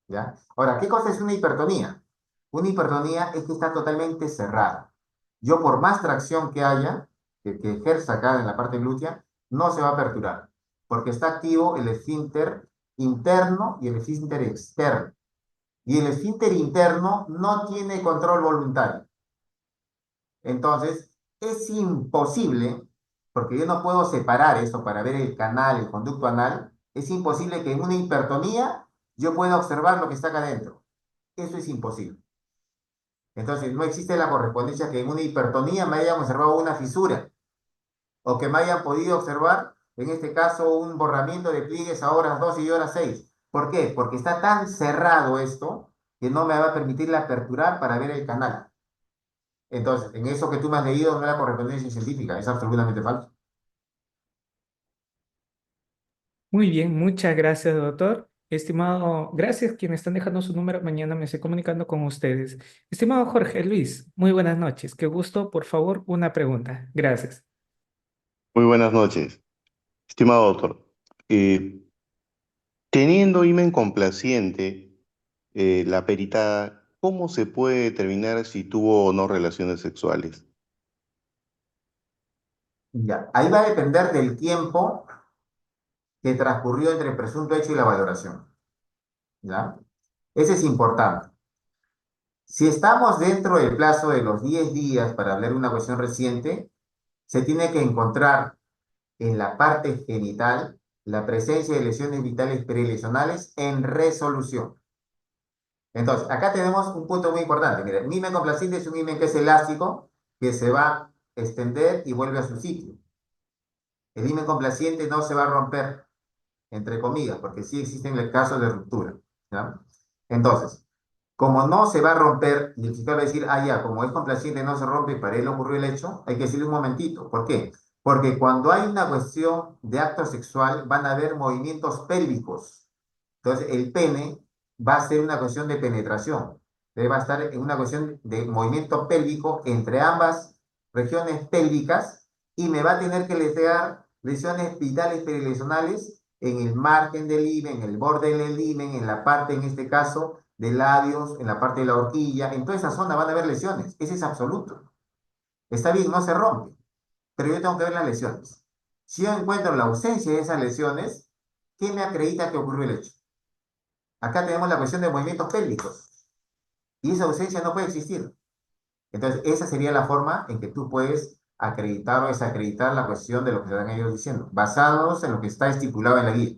¿Ya? Ahora, ¿qué cosa es una hipertonía? Una hipertonía es que está totalmente cerrada. Yo por más tracción que haya, que ejerza acá en la parte glútea, no se va a aperturar, porque está activo el esfínter interno y el esfínter externo. Y el esfínter interno no tiene control voluntario. Entonces, es imposible, porque yo no puedo separar esto para ver el canal, el conducto anal, es imposible que en una hipertonía yo pueda observar lo que está acá adentro. Eso es imposible. Entonces, no existe la correspondencia que en una hipertonía me hayan observado una fisura o que me hayan podido observar en este caso un borramiento de pliegues a horas 12 y horas 6. ¿Por qué? Porque está tan cerrado esto que no me va a permitir la aperturar para ver el canal. Entonces, en eso que tú me has leído no es la correspondencia científica, es absolutamente falso. Muy bien, muchas gracias, doctor. Estimado, gracias quienes están dejando su número. Mañana me estoy comunicando con ustedes. Estimado Jorge Luis, muy buenas noches. Qué gusto, por favor, una pregunta. Gracias. Muy buenas noches, estimado doctor. Eh, Teniendo himen complaciente, la peritada, ¿cómo se puede determinar si tuvo o no relaciones sexuales? Ya, ahí va a depender del tiempo que transcurrió entre el presunto hecho y la valoración. ¿Ya? Ese es importante. Si estamos dentro del plazo de los 10 días para hablar de una cuestión reciente, se tiene que encontrar en la parte genital la presencia de lesiones vitales prelesionales en resolución. Entonces, acá tenemos un punto muy importante. Mira, el himen complaciente es un himen que es elástico, que se va a extender y vuelve a su sitio. El himen complaciente no se va a romper, entre comillas, porque sí existen casos de ruptura. ¿Ya? Entonces, como no se va a romper, y el fiscal va a decir, ah, ya, como es complaciente, no se rompe y para él ocurrió el hecho, hay que decirle un momentito. ¿Por qué? Porque cuando hay una cuestión de acto sexual, van a haber movimientos pélvicos. Entonces, el pene va a ser una cuestión de penetración. Va a estar en una cuestión de movimiento pélvico entre ambas regiones pélvicas y me va a tener que lesionar lesiones vitales perilesionales en el margen del himen, en el borde del himen, en la parte, en este caso, de labios, en la parte de la horquilla. En toda esa zona van a haber lesiones. Ese es absoluto. Está bien, no se rompe, pero yo tengo que ver las lesiones. Si yo encuentro la ausencia de esas lesiones, ¿qué me acredita que ocurrió el hecho? Acá tenemos la cuestión de movimientos pélvicos y esa ausencia no puede existir. Entonces, esa sería la forma en que tú puedes acreditar o desacreditar la cuestión de lo que están ellos diciendo, basados en lo que está estipulado en la guía.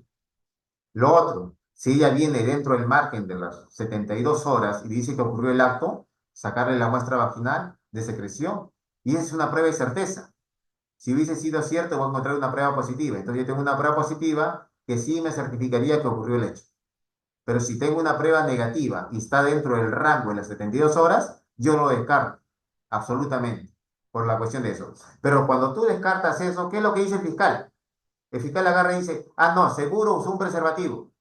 Lo otro, si ella viene dentro del margen de las 72 horas y dice que ocurrió el acto, sacarle la muestra vaginal de secreción. Y esa es una prueba de certeza. Si hubiese sido cierto, voy a encontrar una prueba positiva. Entonces yo tengo una prueba positiva que sí me certificaría que ocurrió el hecho. Pero si tengo una prueba negativa y está dentro del rango de las 72 horas, yo lo descarto, absolutamente, por la cuestión de eso. Pero cuando tú descartas eso, ¿qué es lo que dice el fiscal? El fiscal agarra y dice, ah, no, seguro usó un preservativo,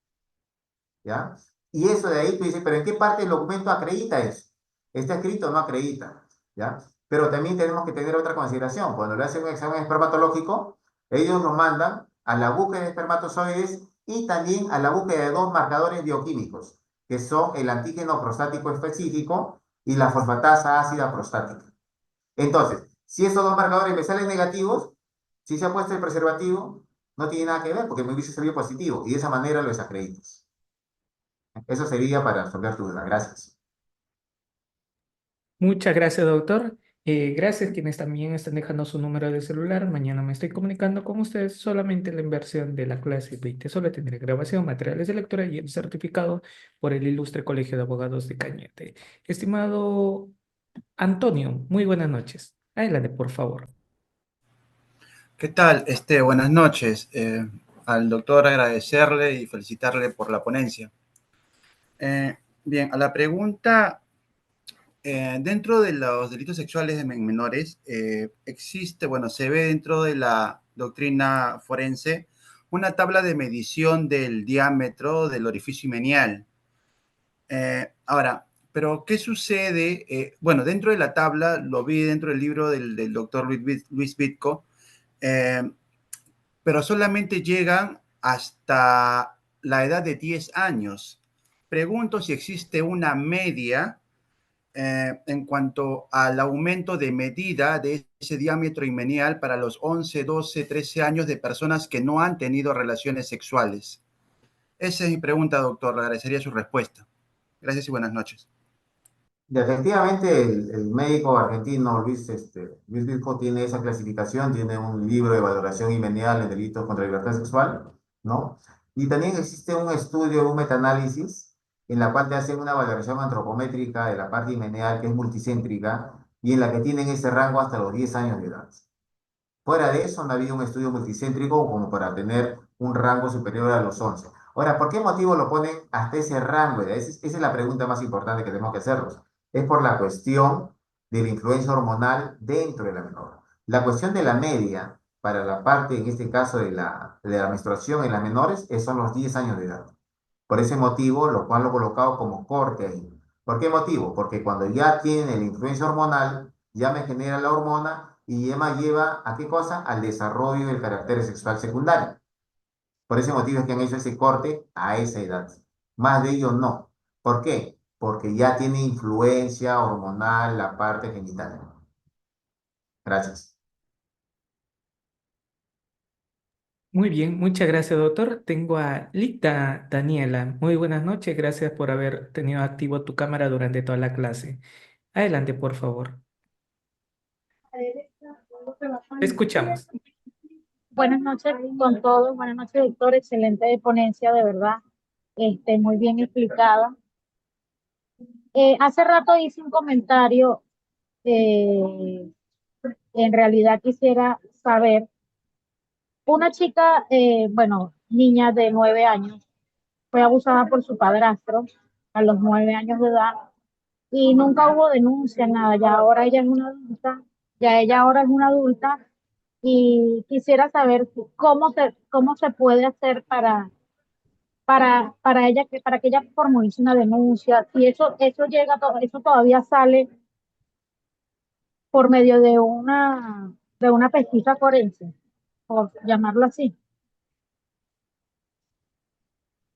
¿ya? Y eso de ahí tú dices, pero ¿en qué parte del documento acredita eso? ¿Está escrito o no acredita? ¿Ya? Pero también tenemos que tener otra consideración. Cuando le hacen un examen espermatológico, ellos nos mandan a la búsqueda de espermatozoides y también a la búsqueda de dos marcadores bioquímicos, que son el antígeno prostático específico y la fosfatasa ácida prostática. Entonces, si esos dos marcadores me salen negativos, si se ha puesto el preservativo, no tiene nada que ver porque me hubiese salido positivo y de esa manera lo desacreditas. Eso sería para resolver tu duda. Gracias. Muchas gracias, doctor. Gracias quienes también están dejando su número de celular. Mañana me estoy comunicando con ustedes. Solamente la inversión de la clase 20. Solo tendré grabación, materiales de lectura y el certificado por el Ilustre Colegio de Abogados de Cañete. Estimado Antonio, muy buenas noches. Adelante, por favor. ¿Qué tal? Buenas noches. Al doctor agradecerle y felicitarle por la ponencia. Bien, a la pregunta, dentro de los delitos sexuales de menores, existe, bueno, se ve dentro de la doctrina forense una tabla de medición del diámetro del orificio menial. Ahora, pero ¿qué sucede? Bueno, dentro de la tabla, lo vi dentro del libro del doctor Luis Vitco, pero solamente llegan hasta la edad de 10 años. Pregunto si existe una media en cuanto al aumento de medida de ese diámetro inmenial para los 11, 12, 13 años de personas que no han tenido relaciones sexuales. Esa es mi pregunta, doctor. Le agradecería su respuesta. Gracias y buenas noches. Y efectivamente, el médico argentino Luis Virco tiene esa clasificación, tiene un libro de valoración imenial en delitos contra la libertad sexual, ¿no? Y también existe un estudio, un metaanálisis, en la cual te hacen una valoración antropométrica de la parte imenial, que es multicéntrica, y en la que tienen ese rango hasta los 10 años de edad. Fuera de eso, no ha habido un estudio multicéntrico como para tener un rango superior a los 11. Ahora, ¿por qué motivo lo ponen hasta ese rango? Esa es la pregunta más importante que tenemos que hacernos. Es por la cuestión de la influencia hormonal dentro de la menor. La cuestión de la media, para la parte, en este caso, de la menstruación en las menores, son los 10 años de edad. Por ese motivo, lo cual lo he colocado como corte ahí. ¿Por qué motivo? Porque cuando ya tiene la influencia hormonal, ya me genera la hormona y ya me lleva a qué cosa? Al desarrollo del carácter sexual secundario. Por ese motivo es que han hecho ese corte a esa edad. Más de ello no. ¿Por qué? Porque ya tiene influencia hormonal la parte genital. Gracias. Muy bien, muchas gracias, doctor. Tengo a Lita Daniela. Muy buenas noches, gracias por haber tenido activo tu cámara durante toda la clase. Adelante, por favor. Te escuchamos. Buenas noches con todos, buenas noches doctor, excelente ponencia de verdad, muy bien explicada. Hace rato hice un comentario, eh, en realidad quisiera saber, una chica, bueno, niña de 9 años, fue abusada por su padrastro a los 9 años de edad y nunca hubo denuncia, nada, ya ahora ella es una adulta, ya ella ahora es una adulta y quisiera saber cómo se puede hacer para ella para que ella formalice una denuncia, si eso llega, eso todavía sale por medio de una pesquisa forense, por llamarlo así.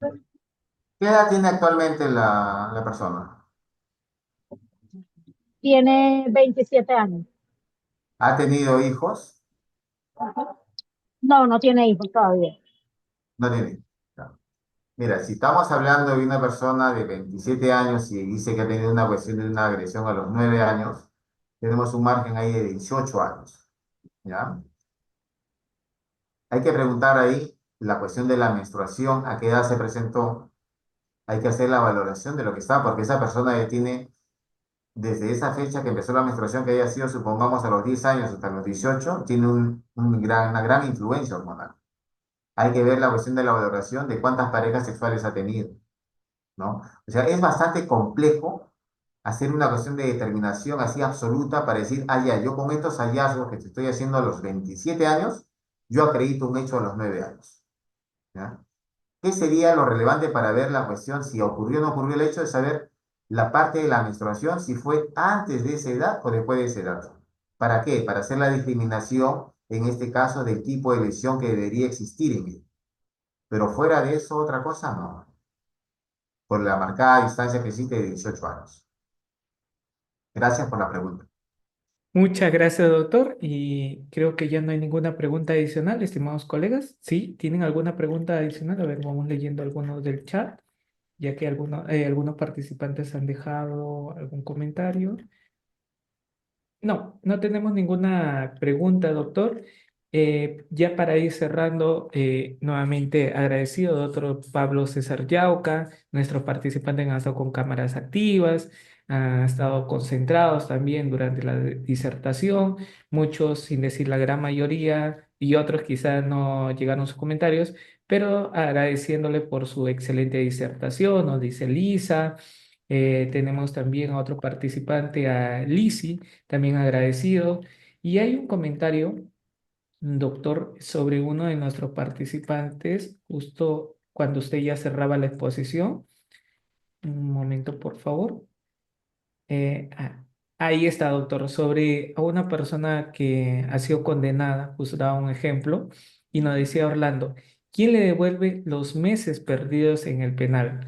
¿Qué edad tiene actualmente la persona? Tiene 27 años. ¿Ha tenido hijos? No, no tiene hijos todavía. No tiene. No. Mira, si estamos hablando de una persona de 27 años y dice que ha tenido una cuestión de una agresión a los 9 años, tenemos un margen ahí de 18 años, ¿ya? Hay que preguntar ahí la cuestión de la menstruación, a qué edad se presentó, hay que hacer la valoración de lo que está, porque esa persona ya tiene, desde esa fecha que empezó la menstruación, que haya sido, supongamos, a los 10 años hasta los 18, tiene una gran influencia hormonal. Hay que ver la cuestión de la valoración de cuántas parejas sexuales ha tenido, ¿no? O sea, es bastante complejo hacer una cuestión de determinación así absoluta para decir, ah, ya, yo con estos hallazgos que te estoy haciendo a los 27 años, yo acredito un hecho a los 9 años, ¿ya? ¿Qué sería lo relevante para ver la cuestión si ocurrió o no ocurrió el hecho de saber la parte de la menstruación, si fue antes de esa edad o después de esa edad? ¿Para qué? Para hacer la discriminación, en este caso, del tipo de lesión que debería existir en él. Pero fuera de eso, otra cosa, no. Por la marcada distancia que existe de 18 años. Gracias por la pregunta. Muchas gracias, doctor. Y creo que ya no hay ninguna pregunta adicional, estimados colegas. ¿Sí? ¿Tienen alguna pregunta adicional? A ver, vamos leyendo algunos del chat, ya que algunos participantes han dejado algún comentario. No, no tenemos ninguna pregunta, doctor. Ya para ir cerrando, nuevamente agradecido, doctor Pablo César Yauca, nuestros participantes han estado con cámaras activas, han estado concentrados también durante la disertación, muchos, sin decir la gran mayoría, y otros quizás no llegaron sus comentarios, pero agradeciéndole por su excelente disertación, nos dice Lisa. Tenemos también a otro participante, a Lisi, también agradecido. Y hay un comentario, doctor, sobre uno de nuestros participantes, justo cuando usted ya cerraba la exposición. Un momento, por favor. Eh, ah, Ahí está, doctor, sobre a una persona que ha sido condenada, justo daba un ejemplo, y nos decía Orlando, ¿quién le devuelve los meses perdidos en el penal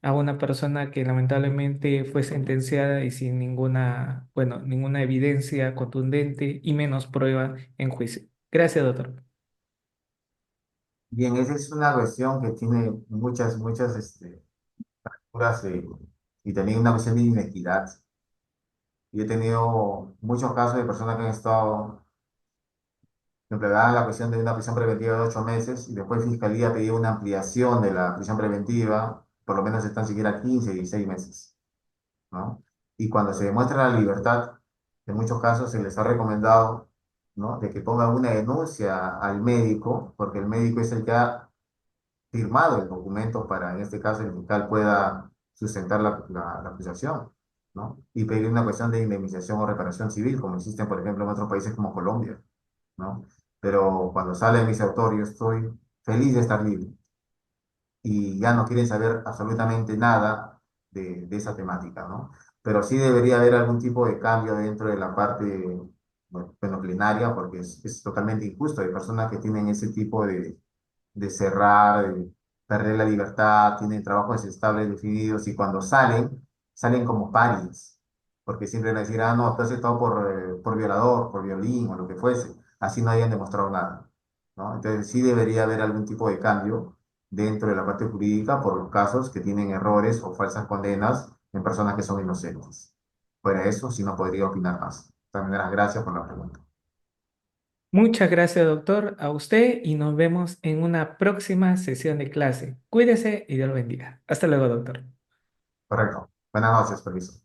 a una persona que lamentablemente fue sentenciada y sin ninguna, bueno, ninguna evidencia contundente y menos prueba en juicio? Gracias, doctor. Bien, esa es una cuestión que tiene muchas curas, y también una cuestión de inequidad. Yo he tenido muchos casos de personas que han estado empleadas en la cuestión de una prisión preventiva de 8 meses y después Fiscalía pidió una ampliación de la prisión preventiva, por lo menos están siquiera 15 y 16 meses, ¿no? Y cuando se demuestra la libertad, en muchos casos se les ha recomendado ¿no? De que ponga una denuncia al médico, porque el médico es el que ha firmado el documento para, en este caso, el fiscal pueda sustentar la acusación, ¿no? Y pedir una cuestión de indemnización o reparación civil, como existen, por ejemplo, en otros países como Colombia, ¿no? Pero cuando sale de mis autor, yo estoy feliz de estar libre y ya no quieren saber absolutamente nada de esa temática, ¿no? Pero sí debería haber algún tipo de cambio dentro de la parte, bueno, plenaria, porque es totalmente injusto. Hay personas que tienen ese tipo de cerrar, de perder la libertad, tienen trabajos estables definidos y cuando salen, salen como paris, porque siempre van a decir, ah, no, tú has estado por violador, por violín o lo que fuese, así no hayan demostrado nada, ¿no? Entonces sí debería haber algún tipo de cambio dentro de la parte jurídica por los casos que tienen errores o falsas condenas en personas que son inocentes. Fuera eso, sí no podría opinar más. De todas maneras, gracias por la pregunta. Muchas gracias, doctor, a usted y nos vemos en una próxima sesión de clase. Cuídese y Dios lo bendiga. Hasta luego, doctor. Correcto. Buenas noches, permiso.